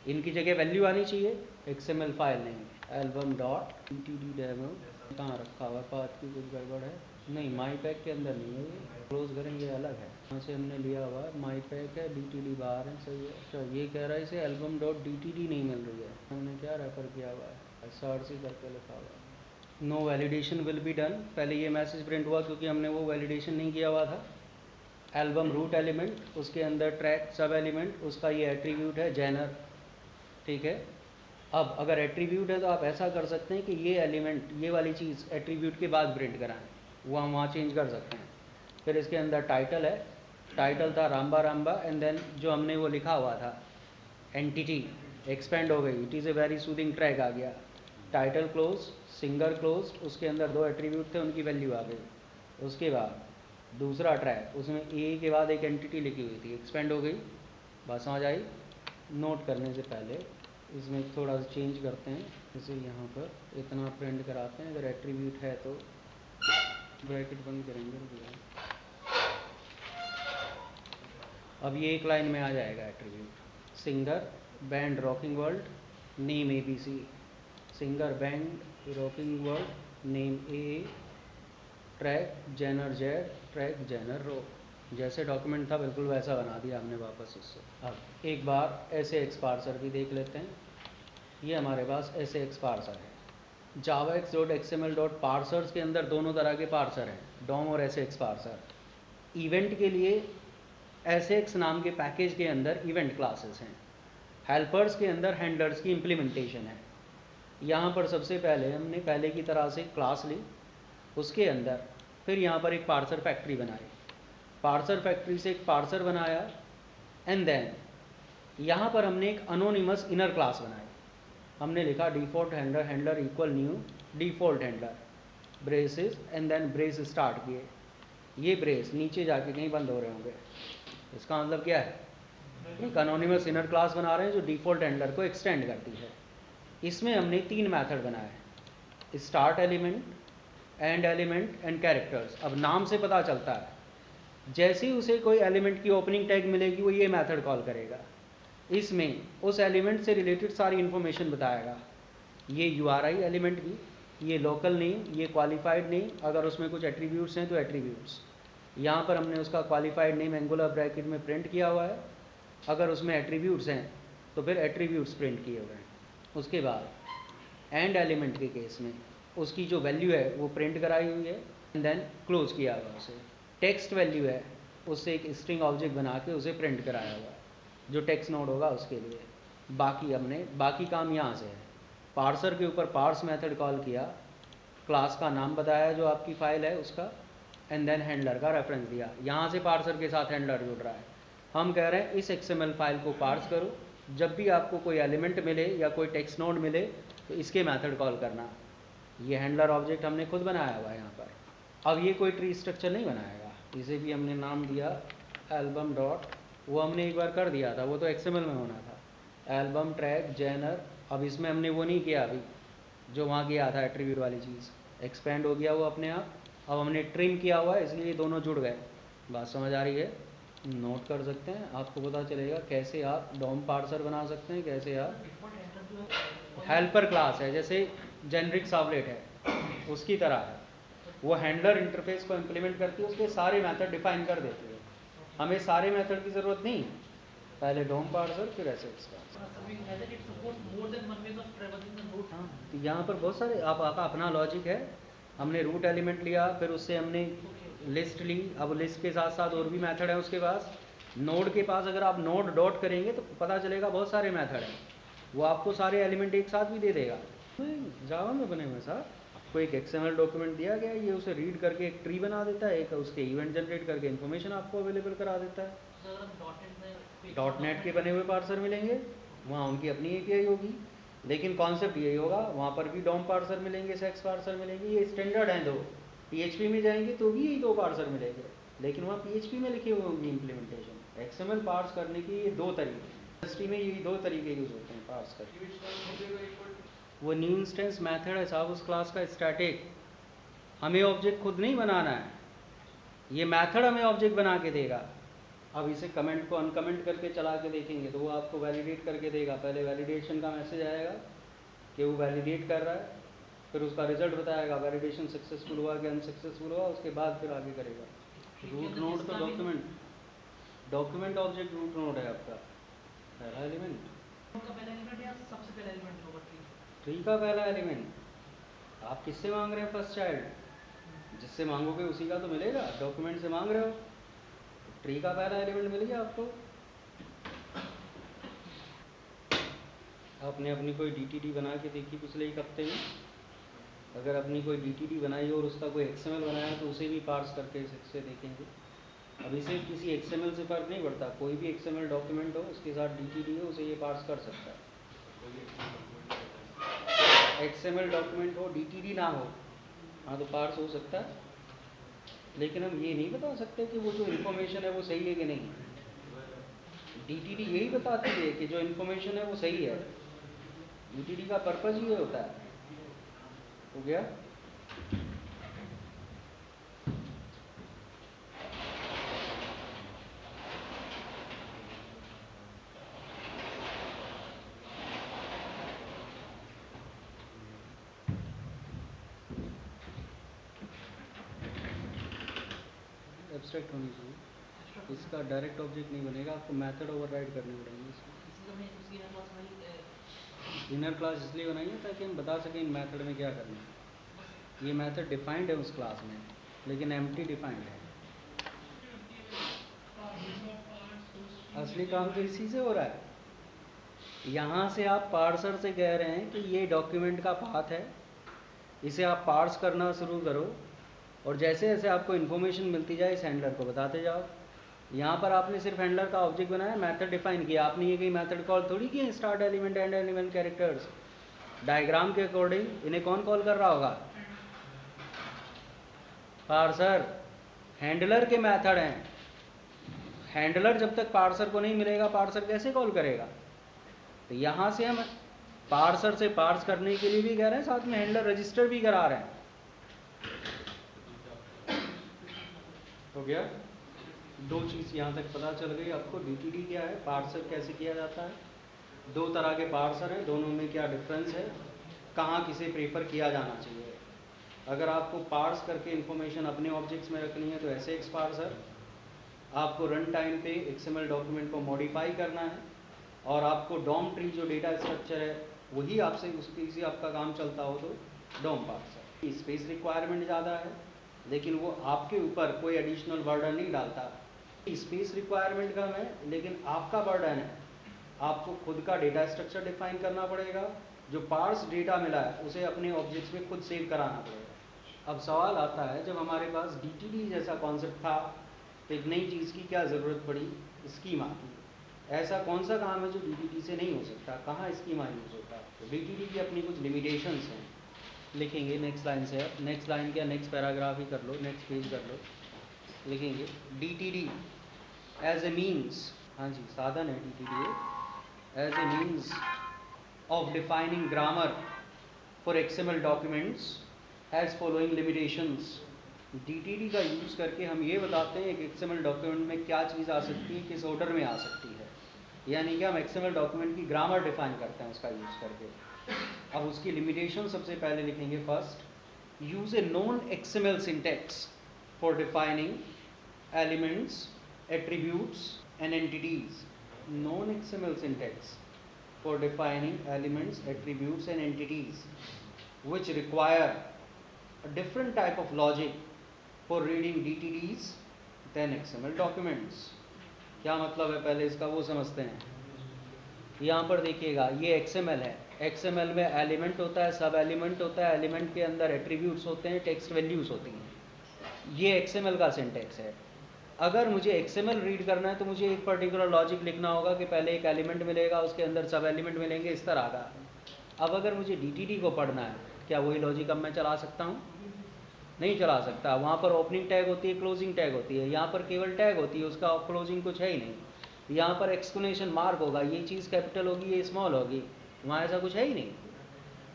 इनकी जगह वैल्यू आनी चाहिए। XML फाइल नहीं, album.ttdemo कहाँ रखा हुआ? पाथ की कुछ गड़बड़ है? नहीं, माई पैक के अंदर नहीं है, ये क्लोज करेंगे अलग है। यहाँ से हमने लिया हुआ माई पैक है, DTD बाहर है, सही है। अच्छा, ये कह रहा है इसे album.dtd नहीं मिल रही है। हमने क्या रेफर किया हुआ है? SRC करके लिखा हुआ है। No validation will be done. पहले ये मैसेज प्रिंट हुआ क्योंकि हमने वो वैलिडेशन नहीं किया हुआ था। एल्बम रूट एलिमेंट, उसके अंदर ट्रैक सब एलिमेंट, उसका ये एट्रीब्यूट है जेनर, ठीक है। अब अगर एट्रीब्यूट है तो आप ऐसा कर सकते हैं कि ये एलिमेंट, ये वाली चीज़ एट्रीब्यूट के बाद प्रिंट कराएं, वो हम वहाँ चेंज कर सकते हैं। फिर इसके अंदर टाइटल है, टाइटल था रामबा रामबा, एंड देन जो हमने वो लिखा हुआ था एंटिटी एक्सपेंड हो गई, it is a very soothing track आ गया। टाइटल क्लोज, सिंगर क्लोज, उसके अंदर 2 एट्रीब्यूट थे, उनकी वैल्यू आ गई। उसके बाद दूसरा ट्रैक, उसमें ए के बाद एक एंटिटी लिखी हुई थी, एक्सपेंड हो गई। बात समझ आई? नोट करने से पहले इसमें थोड़ा सा चेंज करते हैं, जैसे यहाँ पर इतना प्रिंट कराते हैं, अगर एट्रीब्यूट है तो ब्रैकेट बंद करेंगे, रुक जाए। अब ये एक लाइन में आ जाएगा attribute. Singer band rocking world, name ABC, singer band rocking world, name A, track genre Z, track genre row. जैसे डॉक्यूमेंट था बिल्कुल वैसा बना दिया हमने वापस उससे। अब एक बार ऐसे एक्सपार्सर भी देख लेते हैं। ये हमारे पास ऐसे एक्सपार्सर है, javax.xml.parsers के अंदर दोनों तरह के पार्सर हैं, DOM और SX पार्सर। इवेंट के लिए SX नाम के पैकेज के अंदर इवेंट क्लासेस हैं, हेल्पर्स के अंदर हैंडलर्स की इम्प्लीमेंटेशन है। यहाँ पर सबसे पहले हमने पहले की तरह से क्लास ली, उसके अंदर फिर यहाँ पर एक पार्सर फैक्ट्री बनाई, पार्सर फैक्ट्री से एक पार्सर बनाया, एंड देन यहाँ पर हमने एक अनोनिमस इनर क्लास बनाई। हमने लिखा default handler handler equal new default handler braces, and then brace start किए। ये ब्रेस नीचे जाके कहीं बंद हो रहे होंगे, इसका मतलब क्या है? एक अनोनिमस इनर क्लास बना रहे हैं जो डिफ़ॉल्ट हैंडलर को एक्सटेंड करती है। इसमें हमने 3 मेथड बनाए, start element, and element and characters. अब नाम से पता चलता है जैसे ही उसे कोई एलिमेंट की ओपनिंग टैग मिलेगी वो ये मेथड कॉल करेगा, इसमें उस एलिमेंट से रिलेटेड सारी इन्फॉर्मेशन बताएगा। ये URI एलिमेंट भी, ये लोकल नेम, ये क्वालिफाइड नेम, अगर उसमें कुछ एट्रीब्यूट्स हैं तो एट्रीब्यूट्स। यहाँ पर हमने उसका क्वालिफाइड नेम एंगुलर ब्रैकेट में प्रिंट किया हुआ है, अगर उसमें एट्रीब्यूट्स हैं तो फिर एट्रीब्यूट्स प्रिंट किए हुए हैं। उसके बाद एंड एलिमेंट के केस में उसकी जो वैल्यू है वो प्रिंट कराई हुई है, एंड देन क्लोज किया हुआ उसे। टेक्स्ट वैल्यू है, उससे एक स्ट्रिंग ऑब्जेक्ट बना के उसे प्रिंट कराया हुआ है जो टेक्स्ट नोड होगा उसके लिए। बाकी काम यहाँ से है। पार्सर के ऊपर पार्स मेथड कॉल किया, क्लास का नाम बताया जो आपकी फ़ाइल है उसका, एंड देन हैंडलर का रेफरेंस दिया। यहाँ से पार्सर के साथ हैंडलर जुड़ रहा है। हम कह रहे हैं इस XML फाइल को पार्स करो, जब भी आपको कोई एलिमेंट मिले या कोई टेक्स्ट नोड मिले तो इसके मेथड कॉल करना। ये हैंडलर ऑब्जेक्ट हमने खुद बनाया हुआ है यहाँ पर। अब ये कोई ट्री स्ट्रक्चर नहीं बनाएगा, इसे भी हमने नाम दिया एल्बम डॉट, वो हमने एक बार कर दिया था, वो तो XML में होना था, एल्बम ट्रैक जेनर। अब इसमें हमने वो नहीं किया अभी जो वहाँ किया था एट्रीब्यूट वाली चीज़, एक्सपेंड हो गया वो अपने आप। अब हमने ट्रिम किया हुआ है इसलिए दोनों जुड़ गए। बात समझ आ रही है? नोट कर सकते हैं, आपको पता चलेगा कैसे आप डॉम पार्सर बना सकते हैं, कैसे आप हेल्पर क्लास है जैसे जेनरिक सावलेट है उसकी तरह है, वो हैंडलर इंटरफेस को इम्प्लीमेंट करती है, उसके सारे मेथड डिफाइन कर देती है। हमें सारे मेथड की ज़रूरत नहीं, पहले डॉम पार्सर फिर SX का। हाँ, तो यहाँ पर बहुत सारे आपका अपना लॉजिक है। हमने रूट एलिमेंट लिया, फिर उससे हमने लिस्ट ली, अब लिस्ट के साथ साथ और भी मेथड है उसके पास। नोड के पास अगर आप नोड डॉट करेंगे तो पता चलेगा बहुत सारे मेथड हैं, वो आपको सारे एलिमेंट एक साथ भी दे देगा। जावा में बने हुए सर, आपको एक XML डॉक्यूमेंट दिया गया, ये उसे रीड करके एक ट्री बना देता है, एक उसके इवेंट जनरेट करके इन्फॉर्मेशन आपको अवेलेबल करा देता है। .NET के बने हुए पार्सर मिलेंगे, वहाँ उनकी अपनी API होगी, लेकिन कॉन्सेप्ट यही होगा, वहाँ पर भी डॉम पार्सर मिलेंगे, सेक्स पार्सर मिलेंगे, ये स्टैंडर्ड हैं दो। PHP में जाएंगे तो भी यही 2 पार्सर मिलेंगे, लेकिन वहाँ PHP में लिखे हुए होंगे इम्प्लीमेंटेशन। XML पार्स करने के ये 2 तरीके, इंडस्ट्री में यही 2 तरीके यूज़ होते हैं पार्स करके। वो न्यू इंस्टेंस मेथड है साहब उस क्लास का स्टैटिक, हमें ऑब्जेक्ट खुद नहीं बनाना है, ये मेथड हमें ऑब्जेक्ट बना के देगा। अब इसे कमेंट को अनकमेंट करके चला के देखेंगे तो वो आपको वैलिडेट करके देगा। पहले वैलिडेशन का मैसेज आएगा कि वो वैलिडेट कर रहा है, फिर उसका रिजल्ट बताएगा वैलिडेशन सक्सेसफुल हुआ कि अनसक्सेसफुल हुआ, उसके बाद फिर आगे करेगा। रूट नोड तो डॉक्यूमेंट ऑब्जेक्ट रूट नोड है आपका पहला एलिमेंट, ट्री का पहला एलिमेंट। आप किससे मांग रहे हैं फर्स्ट चाइल्ड? जिससे मांगोगे उसी का तो मिलेगा, डॉक्यूमेंट से मांग रहे हो, ट्री का पहला एलिमेंट मिल गया आपको। आपने अपनी कोई DTD बना के देखी पिछले एक हफ्ते में? अगर अपनी कोई DTD बनाई और उसका कोई XML बनाया तो उसे भी पार्स करके इससे देखेंगे। अब इसे किसी XML से फ़र्क नहीं पड़ता, कोई भी XML डॉक्यूमेंट हो उसके साथ DTD हो, उसे ये पार्स कर सकता है। XML डॉक्यूमेंट हो DTD ना हो, हाँ तो पार्स हो सकता है, लेकिन हम ये नहीं बता सकते कि वो जो इन्फॉर्मेशन है वो सही है कि नहीं। DTD यही बताती है कि जो इन्फॉर्मेशन है वो सही है, DTD का पर्पज़ ये होता है। हो गया? एब्स्ट्रैक्ट होनी चाहिए, इसका डायरेक्ट ऑब्जेक्ट नहीं बनेगा, आपको मेथड ओवरराइड करनी पड़ेगी इसमें। इनर क्लास इसलिए बनाई है ताकि हम बता सकें इन मेथड में क्या करना है। ये मेथड डिफाइंड है उस क्लास में, लेकिन एम्प्टी डिफाइंड है। असली काम तो इसी से हो रहा है। यहाँ से आप पार्सर से कह रहे हैं कि ये डॉक्यूमेंट का पाथ है, इसे आप पार्स करना शुरू करो, और जैसे जैसे आपको इन्फॉर्मेशन मिलती जाए इस हैंडलर को बताते जाओ। यहाँ पर आपने सिर्फ हैंडलर का ऑब्जेक्ट बनाया, मेथड डिफाइन किया, आपने ये कहीं मेथड कॉल थोड़ी किए start element and element characters. Diagram के अकॉर्डिंग इन्हें कौन कॉल कर रहा होगा? पार्सर। हैंडलर के मेथड हैं। हैंडलर जब तक पार्सर को नहीं मिलेगा पार्सर कैसे कॉल करेगा? तो यहाँ से हम पार्सर से पार्स करने के लिए भी कह रहे हैं, साथ में हैंडलर रजिस्टर भी करा रहे हैं। हो गया? दो चीज़ यहाँ तक पता चल गई आपको, डीटीडी क्या है, पार्सर कैसे किया जाता है, दो तरह के पार्सर हैं, दोनों में क्या डिफरेंस है, कहाँ किसे प्रेफर किया जाना चाहिए। अगर आपको पार्स करके इन्फॉर्मेशन अपने ऑब्जेक्ट्स में रखनी है तो SAX पार्सर, आपको रन टाइम पे XML डॉक्यूमेंट को मॉडिफाई करना है, और आपको डॉम ट्री जो डेटा स्ट्रक्चर है वही आपसे उसकी से आपका काम चलता हो तो डॉम पार्सर। स्पेस रिक्वायरमेंट ज़्यादा है, लेकिन वो आपके ऊपर कोई एडिशनल बर्डन नहीं डालता। स्पेस रिक्वायरमेंट कम है, लेकिन आपका बर्डन है, आपको खुद का डेटा स्ट्रक्चर डिफाइन करना पड़ेगा, जो पार्स डेटा मिला है उसे अपने ऑब्जेक्ट्स में खुद सेव कराना पड़ेगा। अब सवाल आता है, जब हमारे पास DTD जैसा कॉन्सेप्ट था तो एक नई चीज़ की क्या ज़रूरत पड़ी? स्कीमा की। ऐसा कौन सा काम है जो DTD से नहीं हो सकता? कहाँ स्कीमा यूज़ होता है? तो DTD की अपनी कुछ लिमिटेशंस हैं, लिखेंगे नेक्स्ट लाइन से। नेक्स्ट लाइन क्या, नेक्स्ट पैराग्राफ ही कर लो, नेक्स्ट पेज कर लो। लिखेंगे DTD एज ए मीन्स, हाँ जी साधन है DTD as a means of defining grammar for XML documents has following limitations। DTD का यूज़ करके हम ये बताते हैं कि XML डॉक्यूमेंट में क्या चीज़ आ सकती है, किस ऑर्डर में आ सकती है, यानी कि हम XML डॉक्यूमेंट की ग्रामर डिफाइन करते हैं उसका यूज़ करके। अब उसकी लिमिटेशन सबसे पहले लिखेंगे, first, use a non XML syntax for defining elements, attributes and entities. Non XML syntax for defining elements, attributes and entities, which require a different type of logic for reading DTDs than XML documents। क्या मतलब है पहले इसका वो समझते हैं। यहाँ पर देखिएगा, ये XML है, XML में एलिमेंट होता है, सब एलिमेंट होता है, एलिमेंट के अंदर एट्रीब्यूट्स होते हैं, टेक्स्ट वैल्यूज होती हैं। ये XML का सिंटैक्स है। अगर मुझे XML रीड करना है तो मुझे एक पर्टिकुलर लॉजिक लिखना होगा कि पहले एक एलिमेंट मिलेगा, उसके अंदर सब एलिमेंट मिलेंगे, इस तरह का। अब अगर मुझे DTD को पढ़ना है, क्या वही लॉजिक अब मैं चला सकता हूँ? नहीं चला सकता। वहाँ पर ओपनिंग टैग होती है, क्लोजिंग टैग होती है, यहाँ पर केवल टैग होती है, उसका क्लोजिंग कुछ है ही नहीं। यहाँ पर एक्सक्लेमेशन मार्क होगा, ये चीज़ कैपिटल होगी, ये स्मॉल होगी, वहाँ ऐसा कुछ है ही नहीं।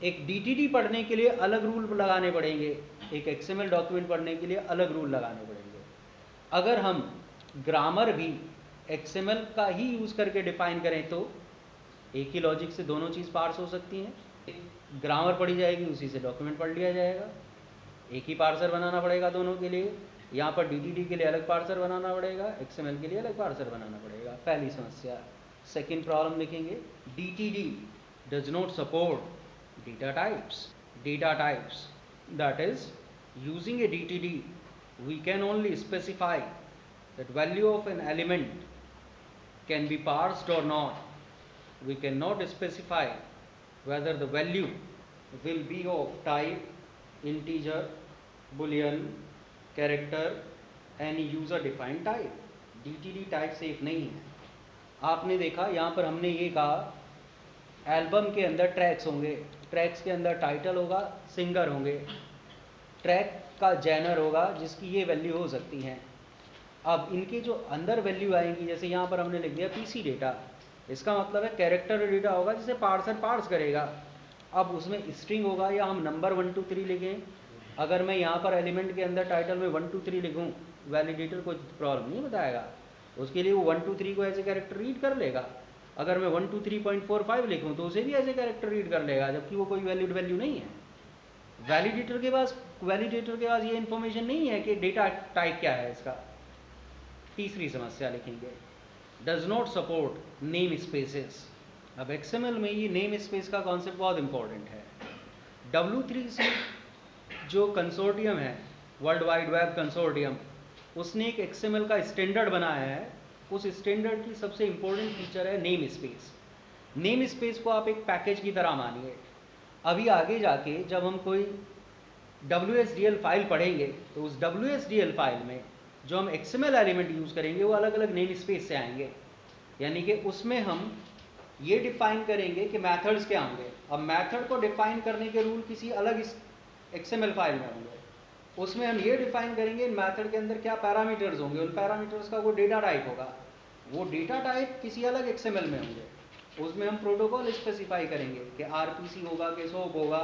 एक DTD पढ़ने के लिए अलग रूल लगाने पड़ेंगे, एक XML डॉक्यूमेंट पढ़ने के लिए अलग रूल लगाने पड़ेंगे। अगर हम ग्रामर भी XML का ही यूज़ करके डिफाइन करें तो एक ही लॉजिक से दोनों चीज़ पार्स हो सकती हैं। ग्रामर पढ़ी जाएगी, उसी से डॉक्यूमेंट पढ़ लिया जाएगा। एक ही पार्सर बनाना पड़ेगा दोनों के लिए। यहाँ पर DTD के लिए अलग पार्सर बनाना पड़ेगा, XML के लिए अलग पार्सर बनाना पड़ेगा। पहली समस्या। सेकेंड प्रॉब्लम लिखेंगे, DTD does not support data types. Data types, that is using A DTD we can only specify that value of an element can be parsed or not. We cannot specify whether the value will be of type integer, boolean, character, any user defined type। DTD type safe नहीं है। आपने देखा यहाँ पर हमने ये कहा, एल्बम के अंदर ट्रैक्स होंगे, ट्रैक्स के अंदर टाइटल होगा, सिंगर होंगे, ट्रैक का जैनर होगा जिसकी ये वैल्यू हो सकती हैं। अब इनके जो अंदर वैल्यू आएंगी, जैसे यहाँ पर हमने लिख दिया PC डेटा, इसका मतलब है कैरेक्टर डेटा होगा जिसे पार्सर पार्स करेगा। अब उसमें स्ट्रिंग होगा या हम नंबर 1 2 3 लिखें। अगर मैं यहाँ पर एलिमेंट के अंदर टाइटल में 1 2 3 लिखूँ, वैलिडेटर कोई प्रॉब्लम नहीं बताएगा, उसके लिए वो 1 2 3 को ऐसे कैरेक्टर रीड कर लेगा। अगर मैं 1 2 3.45 लिखूँ तो उसे भी ऐसे कैरेक्टर रीड कर लेगा, जबकि वो कोई वैलिड वैल्यू नहीं है। वैलिडेटर के पास ये इंफॉर्मेशन नहीं है कि डेटा टाइप क्या है इसका। तीसरी समस्या लिखेंगे, does not support name spaces. अब XML में ये नेम स्पेस का कॉन्सेप्ट बहुत इंपॉर्टेंट है। W3C जो कंसोर्टियम है, वर्ल्ड वाइड वेब कंसोर्टियम, उसने एक XML का स्टैंडर्ड बनाया है। उस स्टैंडर्ड की सबसे इंपॉर्टेंट फीचर है नेम स्पेस। नेम स्पेस को आप एक पैकेज की तरह मानिए। अभी आगे जाके जब हम कोई WSDL फाइल पढ़ेंगे तो उस WSDL फाइल में जो हम XML एलिमेंट यूज़ करेंगे वो अलग अलग नेम स्पेस से आएंगे। यानी कि उसमें हम ये डिफाइन करेंगे कि मेथड्स क्या होंगे। अब मेथड को डिफाइन करने के रूल किसी अलग XML फाइल में होंगे। उसमें हम ये डिफाइन करेंगे इन मेथड के अंदर क्या पैरामीटर्स होंगे, उन पैरामीटर्स का वो डेटा टाइप होगा, वो डेटा टाइप किसी अलग XML में होंगे। उसमें हम प्रोटोकॉल स्पेसिफाई करेंगे कि RPC होगा कि SOAP होगा,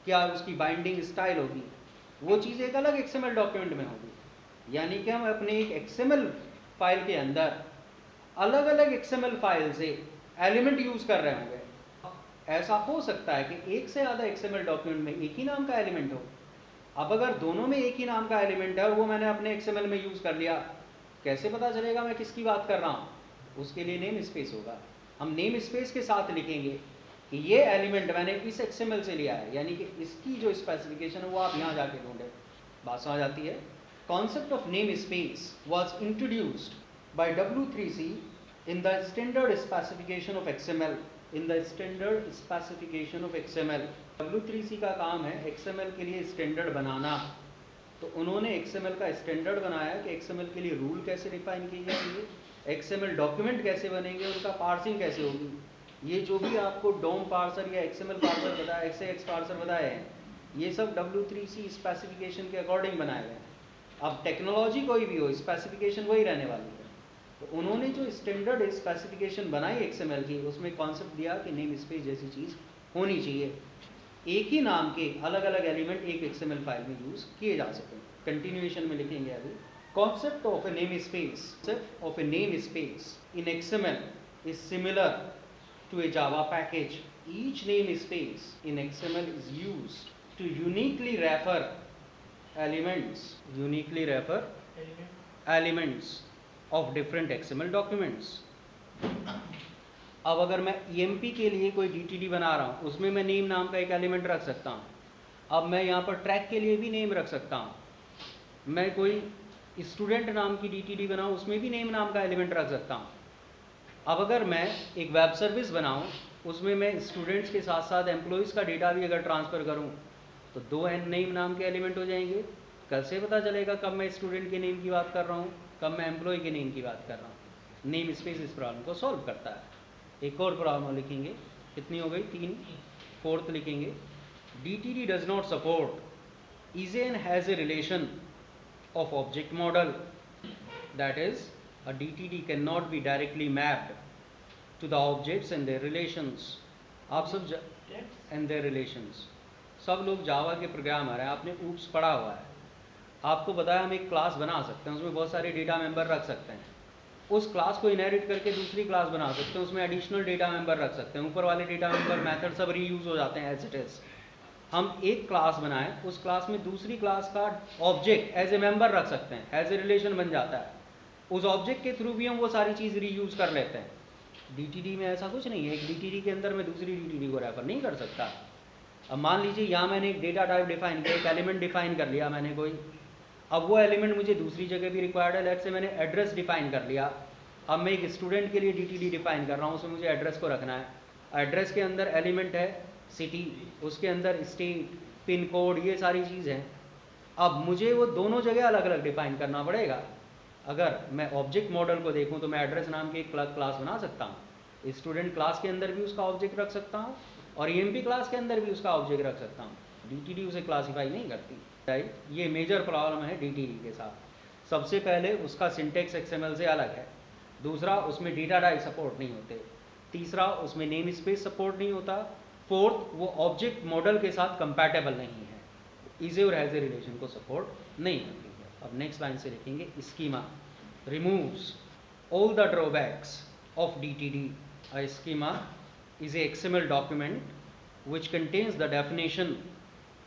क्या उसकी बाइंडिंग स्टाइल होगी, वो चीज़ एक अलग XML डॉक्यूमेंट में होगी। यानी कि हम अपने एक XML फाइल के अंदर अलग अलग XML फाइल से एलिमेंट यूज कर रहे होंगे। ऐसा हो सकता है कि एक से ज़्यादा XML डॉक्यूमेंट में एक ही नाम का एलिमेंट हो। अब अगर दोनों में एक ही नाम का एलिमेंट है और वो मैंने अपने XML में यूज कर लिया, कैसे पता चलेगा मैं किसकी बात कर रहा हूँ? उसके लिए नेम स्पेस होगा। हम नेम स्पेस के साथ लिखेंगे कि ये एलिमेंट मैंने इस XML से लिया है, यानी कि इसकी जो स्पेसिफिकेशन है वो आप यहाँ जाके ढूंढे। बात समझ आती है? Concept of name space was introduced by W3C in the standard specification of XML. In the standard specification of XML, W3C का काम है XML के लिए स्टैंडर्ड बनाना। तो उन्होंने XML का स्टैंडर्ड बनाया कि XML के लिए रूल कैसे डिफाइन किए जाएंगे, XML डॉक्यूमेंट कैसे बनेंगे, उनका पार्सिंग कैसे होगी। ये जो भी आपको डोम पार्सर या XML पार्सर बताया, XAX पार्सर बताए हैं, ये सब W3C स्पेसिफिकेशन के अकॉर्डिंग बनाए गए हैं। अब टेक्नोलॉजी कोई भी हो, स्पेसिफिकेशन वही रहने वाली है। तो उन्होंने जो स्टैंडर्ड स्पेसिफिकेशन बनाई XML की, उसमें कॉन्सेप्ट दिया कि नेम स्पेस जैसी चीज़ होनी चाहिए। एक ही नाम के अलग अलग एलिमेंट एक XML फाइल में यूज किए जा सकें। कंटिन्यूएशन में लिखेंगे अभी। Concept of a name space, concept of a name space in XML is similar to a Java package. Each namespace in XML is used to uniquely refer elements of different XML documents. अब अगर मैं EMP के लिए कोई DTD बना रहा हूँ, उसमें मैं नेम नाम का एक एलिमेंट रख सकता हूँ। अब मैं यहाँ पर ट्रैक के लिए भी नेम रख सकता हूँ। मैं कोई स्टूडेंट नाम की DTD बनाऊँ, उसमें भी नेम नाम का एलिमेंट रख सकता हूँ। अब अगर मैं एक वेब सर्विस बनाऊँ, उसमें मैं स्टूडेंट्स के साथ साथ एम्प्लॉयज़ का डेटा भी अगर ट्रांसफ़र करूँ, तो दो नेम नाम के एलिमेंट हो जाएंगे। कैसे पता चलेगा कब मैं स्टूडेंट के नेम की बात कर रहा हूँ, कब मैं एम्प्लॉय के नेम की बात कर रहा हूँ? नेम स्पेस इस प्रॉब्लम को सॉल्व करता है। एक और प्रॉब्लम लिखेंगे, कितनी हो गई? 3। फोर्थ लिखेंगे, DTD does not support is an has a relation of object model, that is a DTD cannot be directly mapped to the objects and their relations. आप सब and their relations, सब लोग जावा के प्रोग्रामर हैं, आपने ऊप्स पढ़ा हुआ है। आपको बताया हम एक क्लास बना सकते हैं, उसमें बहुत सारे डेटा मेंबर रख सकते हैं। उस क्लास को इनहेरिट करके दूसरी क्लास बना सकते हैं, उसमें एडिशनल डेटा मेंबर रख सकते हैं। ऊपर वाले डेटा मेंबर मेथड सब रीयूज हो जाते हैं एज इट इज। हम एक क्लास बनाएं, उस क्लास में दूसरी क्लास का ऑब्जेक्ट एज ए मेंबर रख सकते हैं, एज ए रिलेशन बन जाता है। उस ऑब्जेक्ट के थ्रू भी हम वो सारी चीज़ रीयूज कर लेते हैं। DTD में ऐसा कुछ नहीं है, एक DTD के अंदर मैं दूसरी DTD को रेफर नहीं कर सकता। अब मान लीजिए यहाँ मैंने एक डेटा टाइप डिफाइन किया, एक एलिमेंट डिफाइन कर लिया मैंने कोई, अब वो एलिमेंट मुझे दूसरी जगह भी रिक्वायर्ड है। लेट्स से मैंने एड्रेस डिफाइन कर लिया, अब मैं एक स्टूडेंट के लिए DTD डिफाइन कर रहा हूँ, उसमें मुझे एड्रेस को रखना है। एड्रेस के अंदर एलिमेंट है सिटी, उसके अंदर स्टेट, पिन कोड, ये सारी चीज़ हैं। अब मुझे वो दोनों जगह अलग अलग डिफाइन करना पड़ेगा। अगर मैं ऑब्जेक्ट मॉडल को देखूं तो मैं एड्रेस नाम की एक क्लास बना सकता हूं, स्टूडेंट क्लास के अंदर भी उसका ऑब्जेक्ट रख सकता हूं और EMP क्लास के अंदर भी उसका ऑब्जेक्ट रख सकता हूं। DTD उसे क्लासीफाई नहीं करती। राइट, ये मेजर प्रॉब्लम है DTD के साथ। सबसे पहले उसका सिंटेक्स XML से अलग है, दूसरा उसमें डेटा टाइप सपोर्ट नहीं होते, तीसरा उसमें नेम स्पेस सपोर्ट नहीं होता, फोर्थ वो ऑब्जेक्ट मॉडल के साथ कंपैटिबल नहीं है, इज और हैज़ ए रिलेशन को सपोर्ट नहीं करती है। अब नेक्स्ट लाइन से लिखेंगे, schema removes all the drawbacks of DTD. A schema is a XML document which contains the definition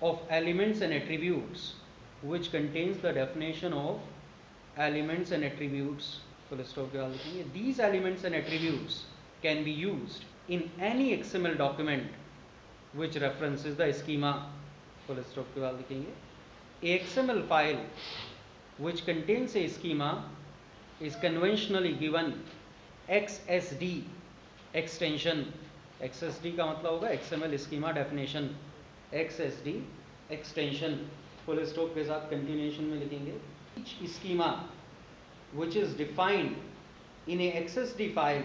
of elements and attributes, which contains the definition of elements and attributes. Full stop के बाद लिखेंगे, these elements and attributes can be used in any XML document which references the schema, full stop के बाद लिखेंगे, a XML file which contains a schema is conventionally given XSD extension. XSD का मतलब होगा XML schema definition, XSD extension, full stop के साथ continuation में लिखेंगे. Each schema which is defined in a XSD file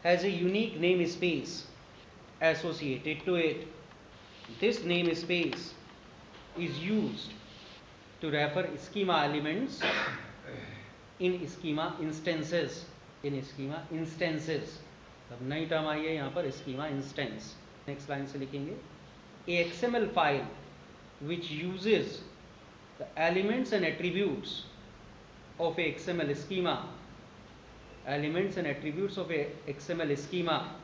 has a unique namespace associated to it. This namespace is used to refer schema elements in schema instances. In schema instances, अब नई टर्म आई है यहाँ पर schema instance. नेक्स्ट लाइन से लिखेंगे, a XML file which uses the elements and attributes of a XML schema, elements and attributes of a XML schema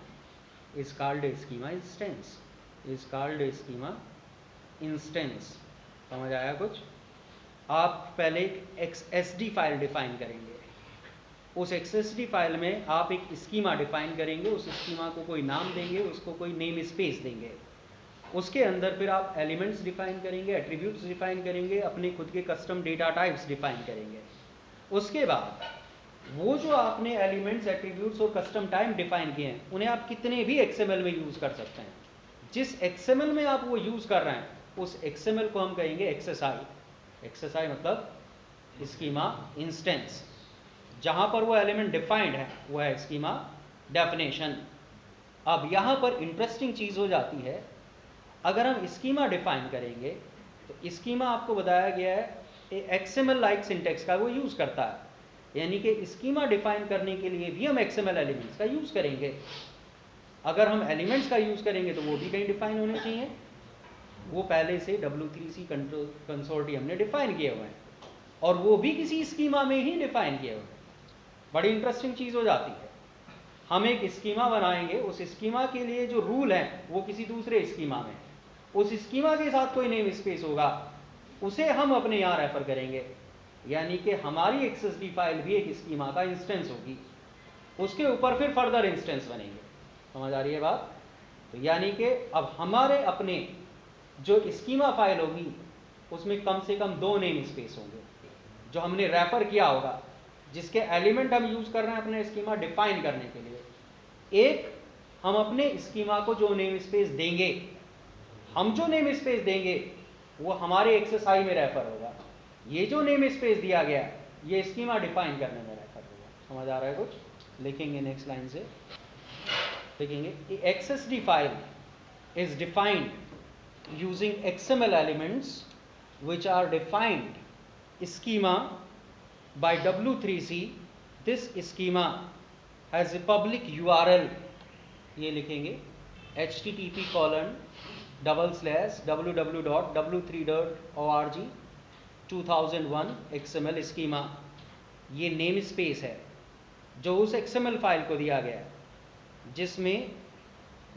is called a schema instance. Is called a schema instance. समझ आया कुछ? आप पहले एक XSD फाइल डिफाइन करेंगे. उस XSD फाइल में आप एक स्कीमा डिफाइन करेंगे, उस स्कीमा को कोई नाम देंगे, उसको कोई नेम स्पेस देंगे. उसके अंदर फिर आप एलिमेंट्स डिफाइन करेंगे, एट्रीब्यूट्स डिफाइन करेंगे, अपने खुद के कस्टम डेटा टाइप्स डिफाइन करेंगे. उसके बाद वो जो आपने एलिमेंट्स, एट्रीब्यूट्स और कस्टम टाइप डिफाइन किए हैं, उन्हें आप कितने भी XML में यूज कर सकते हैं. जिस XML में आप वो यूज कर रहे हैं, उस XML को हम कहेंगे XSI. XSI मतलब स्कीमा इंस्टेंस. जहां पर वो एलिमेंट डिफाइंड है वो है स्कीमा डेफिनेशन. अब यहां पर इंटरेस्टिंग चीज हो जाती है, अगर हम स्कीमा डिफाइन करेंगे तो स्कीमा आपको बताया गया है XML लाइक सिंटेक्स का वो यूज करता है. यानी कि स्कीमा डिफाइन करने के लिए भी हम XML एलिमेंट्स का यूज करेंगे. अगर हम एलिमेंट्स का यूज करेंगे तो वो भी कहीं डिफाइन होने चाहिए. वो पहले से W3C कंसोर्टियम ने डिफाइन किए हुए हैं और वो भी किसी स्कीमा में ही डिफाइन किए हुए हैं. बड़ी इंटरेस्टिंग चीज हो जाती है. हम एक स्कीमा बनाएंगे, उस स्कीमा के लिए जो रूल है वो किसी दूसरे स्कीमा में, उस स्कीमा के साथ कोई नेम स्पेस होगा, उसे हम अपने यहाँ रेफर करेंगे. यानी कि हमारी XSD फाइल भी एक स्कीमा का इंस्टेंस होगी, उसके ऊपर फिर फर्दर इंस्टेंस बनेंगे. समझ आ रही है बात? तो यानी कि अब हमारे अपने जो स्कीमा फाइल होगी उसमें कम से कम 2 नेम स्पेस होंगे जो हमने रेफर किया होगा, जिसके एलिमेंट हम यूज कर रहे हैं अपने स्कीमा डिफाइन करने के लिए. एक, हम अपने स्कीमा को जो नेम स्पेस देंगे, हम जो नेम स्पेस देंगे वो हमारे XSI में रेफर होगा. ये जो नेम स्पेस दिया गया ये स्कीमा डिफाइन करने में रेफर होगा. समझ आ रहा है कुछ? लिखेंगे नेक्स्ट लाइन से, लिखेंगे XSD file is defined using XML elements which are defined schema by W3C. This schema has a public URL. ये लिखेंगे http://www.w3.org 2001 XML schema. ये नेम स्पेस है जो उस XML फाइल को दिया गया है जिसमें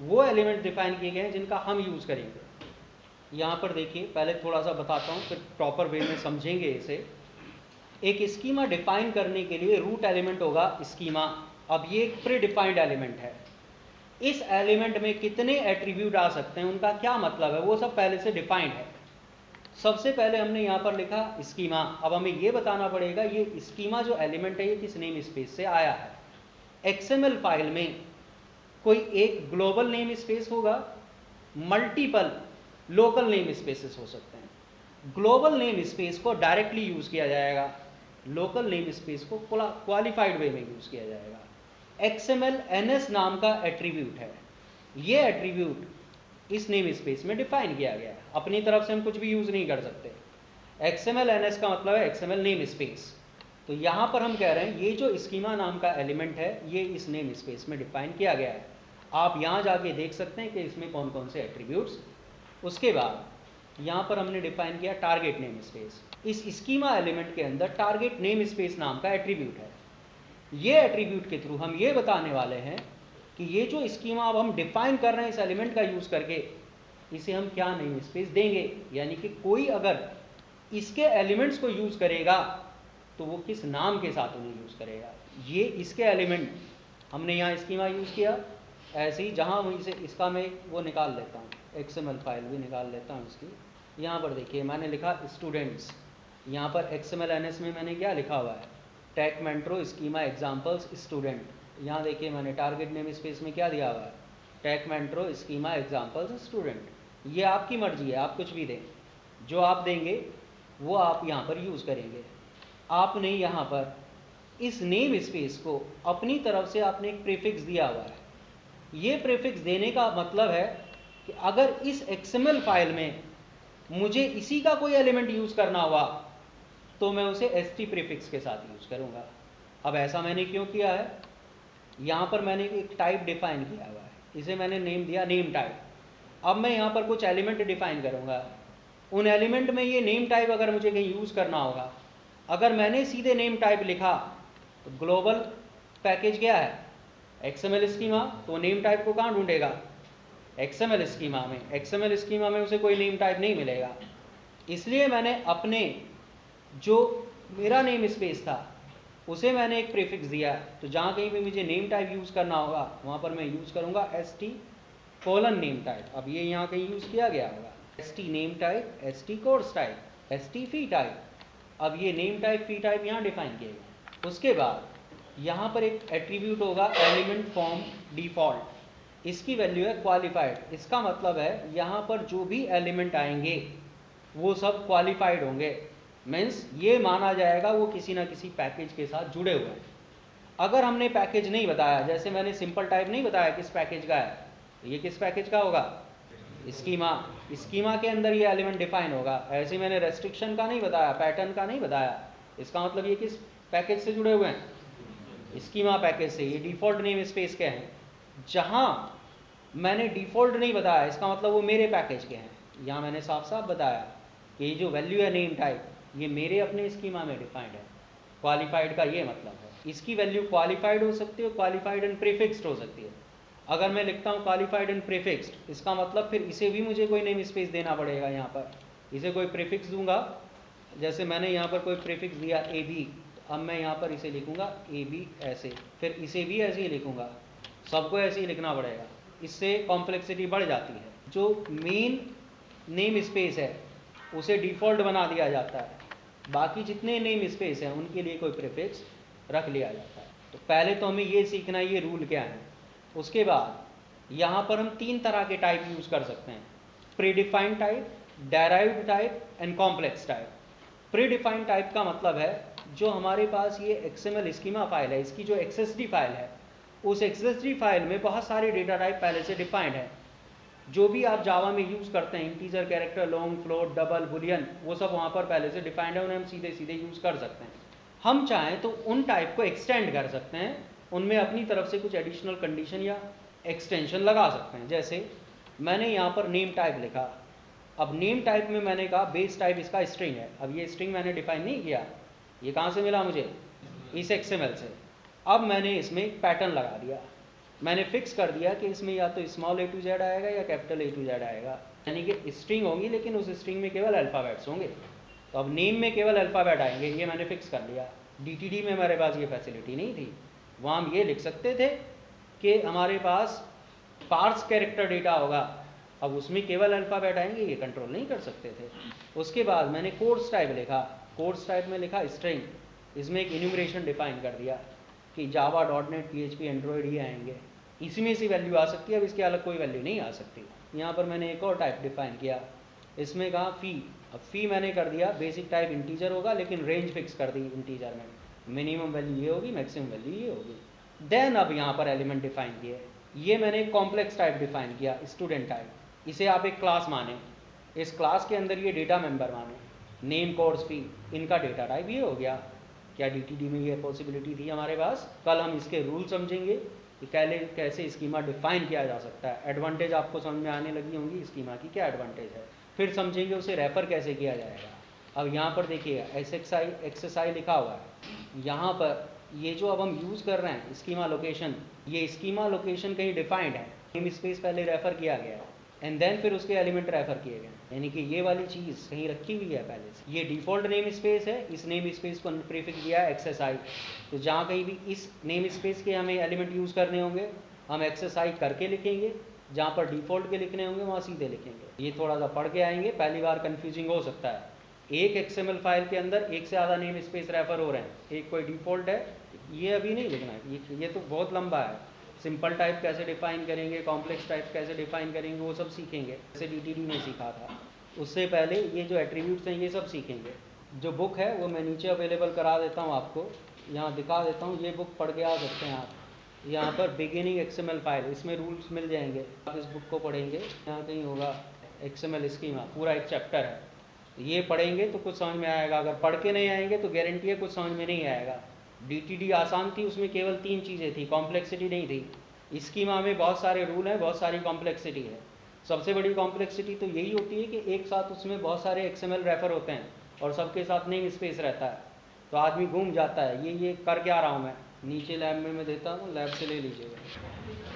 वो एलिमेंट डिफाइन किए गए हैं जिनका हम यूज करेंगे. यहाँ पर देखिए, पहले थोड़ा सा बताता हूँ फिर प्रॉपर वे में समझेंगे इसे. एक स्कीमा डिफाइन करने के लिए रूट एलिमेंट होगा स्कीमा. अब ये एक प्री डिफाइंड एलिमेंट है. इस एलिमेंट में कितने एट्रीब्यूट आ सकते हैं, उनका क्या मतलब है, वो सब पहले से डिफाइंड है. सबसे पहले हमने यहाँ पर लिखा स्कीमा. अब हमें ये बताना पड़ेगा ये स्कीमा जो एलिमेंट है ये किस नेम स्पेस से आया है. XML फाइल में कोई एक ग्लोबल नेम स्पेस होगा, मल्टीपल लोकल नेम स्पेसेस हो सकते हैं. ग्लोबल नेम स्पेस को डायरेक्टली यूज किया जाएगा, लोकल नेम स्पेस को क्वालिफाइड वे में यूज किया जाएगा. XML NS नाम का एट्रीब्यूट है. ये एट्रीब्यूट इस नेम स्पेस में डिफाइन किया गया है. अपनी तरफ से हम कुछ भी यूज नहीं कर सकते. XML NS का मतलब है XML नेम स्पेस. तो यहां पर हम कह रहे हैं ये जो स्कीमा नाम का एलिमेंट है ये इस नेम स्पेस में डिफाइन किया गया है. आप यहां जाके देख सकते हैं कि इसमें कौन कौन से एट्रीब्यूट्स. उसके बाद यहां पर हमने डिफाइन किया टारगेट नेम स्पेस. इस स्कीमा एलिमेंट के अंदर टारगेट नेम स्पेस नाम का एट्रीब्यूट है. ये एट्रीब्यूट के थ्रू हम ये बताने वाले हैं कि ये जो स्कीमा अब हम डिफाइन कर रहे हैं इस एलिमेंट का यूज करके, इसे हम क्या नेम स्पेस देंगे. यानी कि कोई अगर इसके एलिमेंट्स को यूज करेगा तो वो किस नाम के साथ उन्हें यूज करेगा. ये इसके एलिमेंट हमने यहाँ स्कीमा यूज किया, ऐसे ही जहाँ वहीं से इसका मैं वो निकाल लेता हूँ, XML फाइल भी निकाल लेता हूँ इसकी। यहाँ पर देखिए मैंने लिखा स्टूडेंट्स, यहाँ पर XML NS में मैंने क्या लिखा हुआ है, tag metro schema examples student. यहाँ देखिए मैंने टारगेट नेम स्पेस में क्या दिया हुआ है, tag metro schema examples student. ये आपकी मर्जी है, आप कुछ भी दें, जो आप देंगे वो आप यहाँ पर यूज़ करेंगे। आपने यहाँ पर इस नेम स्पेस को अपनी तरफ से आपने एक प्रीफिक्स दिया हुआ है। ये प्रीफिक्स देने का मतलब है कि अगर इस XML फाइल में मुझे इसी का कोई एलिमेंट यूज करना हुआ तो मैं उसे ST प्रीफिक्स के साथ यूज करूंगा। अब ऐसा मैंने क्यों किया है, यहां पर मैंने एक टाइप डिफाइन किया हुआ है, इसे मैंने नेम दिया नेम टाइप। अब मैं यहां पर कुछ एलिमेंट डिफाइन करूंगा, उन एलिमेंट में ये नेम टाइप अगर मुझे कहीं यूज करना होगा, अगर मैंने सीधे नेम टाइप लिखा तो ग्लोबल पैकेज क्या है, XML स्कीमा, तो नेम टाइप को कहाँ ढूंढेगा, XML स्कीमा में। XML स्कीमा में उसे कोई नेम टाइप नहीं मिलेगा। इसलिए मैंने अपने जो मेरा नेम स्पेस था उसे मैंने एक प्रीफिक्स दिया, तो जहाँ कहीं भी मुझे नेम टाइप यूज करना होगा वहाँ पर मैं यूज करूँगा ST कोलन नेम टाइप। अब ये यहाँ कहीं यूज किया गया होगा, ST name type, ST course type, ST फी टाइप। अब ये नेम टाइप फी टाइप यहाँ डिफाइन किए गए। उसके बाद यहाँ पर एक एट्रीब्यूट होगा एलिमेंट फॉर्म डिफॉल्ट, इसकी वैल्यू है क्वालिफाइड। इसका मतलब है यहाँ पर जो भी एलिमेंट आएंगे वो सब क्वालिफाइड होंगे, मीन्स ये माना जाएगा वो किसी ना किसी पैकेज के साथ जुड़े हुए हैं। अगर हमने पैकेज नहीं बताया, जैसे मैंने सिंपल टाइप नहीं बताया किस पैकेज का है, तो ये किस पैकेज का होगा, स्कीमा। स्कीमा के अंदर ये एलिमेंट डिफाइन होगा। ऐसे मैंने रेस्ट्रिक्शन का नहीं बताया, पैटर्न का नहीं बताया, इसका मतलब ये किस पैकेज से जुड़े हुए हैं, स्कीमा पैकेज से। ये डिफॉल्ट नेम स्पेस के हैं। जहां मैंने डिफॉल्ट नहीं बताया इसका मतलब वो मेरे पैकेज के हैं। यहाँ मैंने साफ साफ बताया कि ये जो वैल्यू है नेम टाइप ये मेरे अपने स्कीमा में डिफाइंड है। क्वालिफाइड का ये मतलब है, इसकी वैल्यू क्वालिफाइड हो सकती है, क्वालिफाइड एंड प्रीफिक्स्ड हो सकती है। अगर मैं लिखता हूँ क्वालिफाइड एंड प्रीफिक्स्ड, इसका मतलब फिर इसे भी मुझे कोई नेम स्पेस देना पड़ेगा। यहाँ पर इसे कोई प्रीफिक्स दूंगा, जैसे मैंने यहाँ पर कोई प्रीफिक्स दिया AB, अब मैं यहाँ पर इसे लिखूंगा AB ऐसे, फिर इसे भी ऐसे ही लिखूंगा, सबको ऐसे ही लिखना पड़ेगा, इससे कॉम्प्लेक्सिटी बढ़ जाती है। जो मेन नेम स्पेस है उसे डिफ़ॉल्ट बना दिया जाता है, बाकी जितने नेम स्पेस हैं उनके लिए कोई प्रीफिक्स रख लिया जाता है। तो पहले तो हमें ये सीखना ये रूल क्या है। उसके बाद यहाँ पर हम 3 तरह के टाइप यूज़ कर सकते हैं, predefined type, derived type and complex type. Predefined type का मतलब है जो हमारे पास ये XML स्कीमा फाइल है, इसकी जो XSD फाइल है, उस XSD फाइल में बहुत सारे डेटा टाइप पहले से डिफाइंड है। जो भी आप जावा में यूज़ करते हैं, integer, character, long, float, double, Boolean, वो सब वहाँ पर पहले से डिफाइंड है, उन्हें हम सीधे सीधे यूज़ कर सकते हैं। हम चाहें तो उन टाइप को एक्सटेंड कर सकते हैं, उनमें अपनी तरफ से कुछ एडिशनल कंडीशन या एक्सटेंशन लगा सकते हैं। जैसे मैंने यहाँ पर नेम टाइप लिखा, अब नेम टाइप में मैंने कहा बेस टाइप इसका स्ट्रिंग है। अब ये स्ट्रिंग मैंने डिफाइन नहीं किया, ये कहाँ से मिला मुझे, इस XML से। अब मैंने इसमें एक पैटर्न लगा दिया, मैंने फिक्स कर दिया कि इसमें या तो स्मॉल A to Z आएगा या कैपिटल A to Z आएगा, यानी कि स्ट्रिंग होगी लेकिन उस स्ट्रिंग में केवल अल्फ़ाबेट्स होंगे। तो अब नेम में केवल अल्फ़ाबेट आएंगे, ये मैंने फिक्स कर लिया। DTD में हमारे पास ये फैसिलिटी नहीं थी, वहाँ हम ये लिख सकते थे कि हमारे पास पार्स कैरेक्टर डेटा होगा, अब उसमें केवल अल्फ़ाबेट आएंगे, ये कंट्रोल नहीं कर सकते थे। उसके बाद मैंने कोर्स टाइप लिखा, कोर्स टाइप में लिखा स्ट्रिंग, इसमें एक इन्यूमरेशन डिफाइन कर दिया कि जावा, .NET, PHP, एंड्रॉयड ये आएंगे, इसमें से वैल्यू आ सकती है, अब इसके अलग कोई वैल्यू नहीं आ सकती। यहाँ पर मैंने एक और टाइप डिफाइन किया, इसमें कहा फ़ी। अब फ़ी मैंने कर दिया बेसिक टाइप इंटीजर होगा लेकिन रेंज फिक्स कर दी इंटीजर में, मिनिमम वैल्यू ये होगी, मैक्सिमम वैल्यू ये होगी। देन अब यहाँ पर एलिमेंट डिफाइन किए, ये मैंने कॉम्प्लेक्स टाइप डिफाइन किया, स्टूडेंट टाइप। इसे आप एक क्लास माने, इस क्लास के अंदर ये डेटा मेंबर माने, नेम, कोर्स, फी, इनका डेटा टाइप ये हो गया। क्या DTD में ये पॉसिबिलिटी थी हमारे पास? कल हम इसके रूल समझेंगे कि कैसे स्कीमा डिफाइन किया जा सकता है। एडवांटेज आपको समझ में आने लगी होंगी स्कीमा की, क्या एडवांटेज है, फिर समझेंगे उसे रेफर कैसे किया जाएगा। अब यहाँ पर देखिएगा XSI लिखा हुआ है, यहाँ पर ये जो अब हम यूज़ कर रहे हैं स्कीमा लोकेशन, ये स्कीमा लोकेशन कहीं डिफाइंड है, नेम स्पेस पहले रेफर किया गया है एंड देन फिर उसके एलिमेंट रेफर किए गए, यानी कि ये वाली चीज़ कहीं रखी हुई है पहले से। ये डिफ़ॉल्ट नेम स्पेस है, इस नेम स्पेस को प्रीफिक्स दिया है XSI। तो जहाँ कहीं भी इस नेम स्पेस के हमें एलिमेंट यूज़ करने होंगे हम एक्सरसाइज करके लिखेंगे, जहाँ पर डिफ़ॉल्ट के लिखने होंगे वहाँ सीधे लिखेंगे। ये थोड़ा सा पढ़ के आएंगे, पहली बार कन्फ्यूजिंग हो सकता है। एक XML फाइल के अंदर एक से ज़्यादा नेम स्पेस रेफर हो रहे हैं, एक कोई डिफ़ॉल्ट है, ये अभी नहीं लिखना है, ये तो बहुत लंबा है। सिंपल टाइप कैसे डिफाइन करेंगे, कॉम्प्लेक्स टाइप कैसे डिफाइन करेंगे, वो सब सीखेंगे, जैसे DTD में सीखा था। उससे पहले ये जो एट्रीब्यूट्स हैं ये सब सीखेंगे। जो बुक है वो मैं नीचे अवेलेबल करा देता हूँ आपको, यहाँ दिखा देता हूँ, ये बुक पढ़ के आ सकते हैं आप। यहाँ पर बिगिनिंग XML फाइल, इसमें रूल्स मिल जाएंगे, आप इस बुक को पढ़ेंगे, यहाँ कहीं होगा XML स्कीमा, पूरा एक चैप्टर है, ये पढ़ेंगे तो कुछ समझ में आएगा। अगर पढ़ के नहीं आएंगे तो गारंटी है कुछ समझ में नहीं आएगा। DTD आसान थी, उसमें केवल 3 चीज़ें थी, कॉम्प्लेक्सिटी नहीं थी। स्कीमा में बहुत सारे रूल हैं, बहुत सारी कॉम्प्लेक्सिटी है। सबसे बड़ी कॉम्प्लेक्सिटी तो यही होती है कि एक साथ उसमें बहुत सारे XML रेफर होते हैं और सबके साथ नेम स्पेस रहता है, तो आदमी घूम जाता है, ये कर क्या रहा हूँ मैं, नीचे लैब में मैं देता हूँ, लैब से ले लीजिएगा।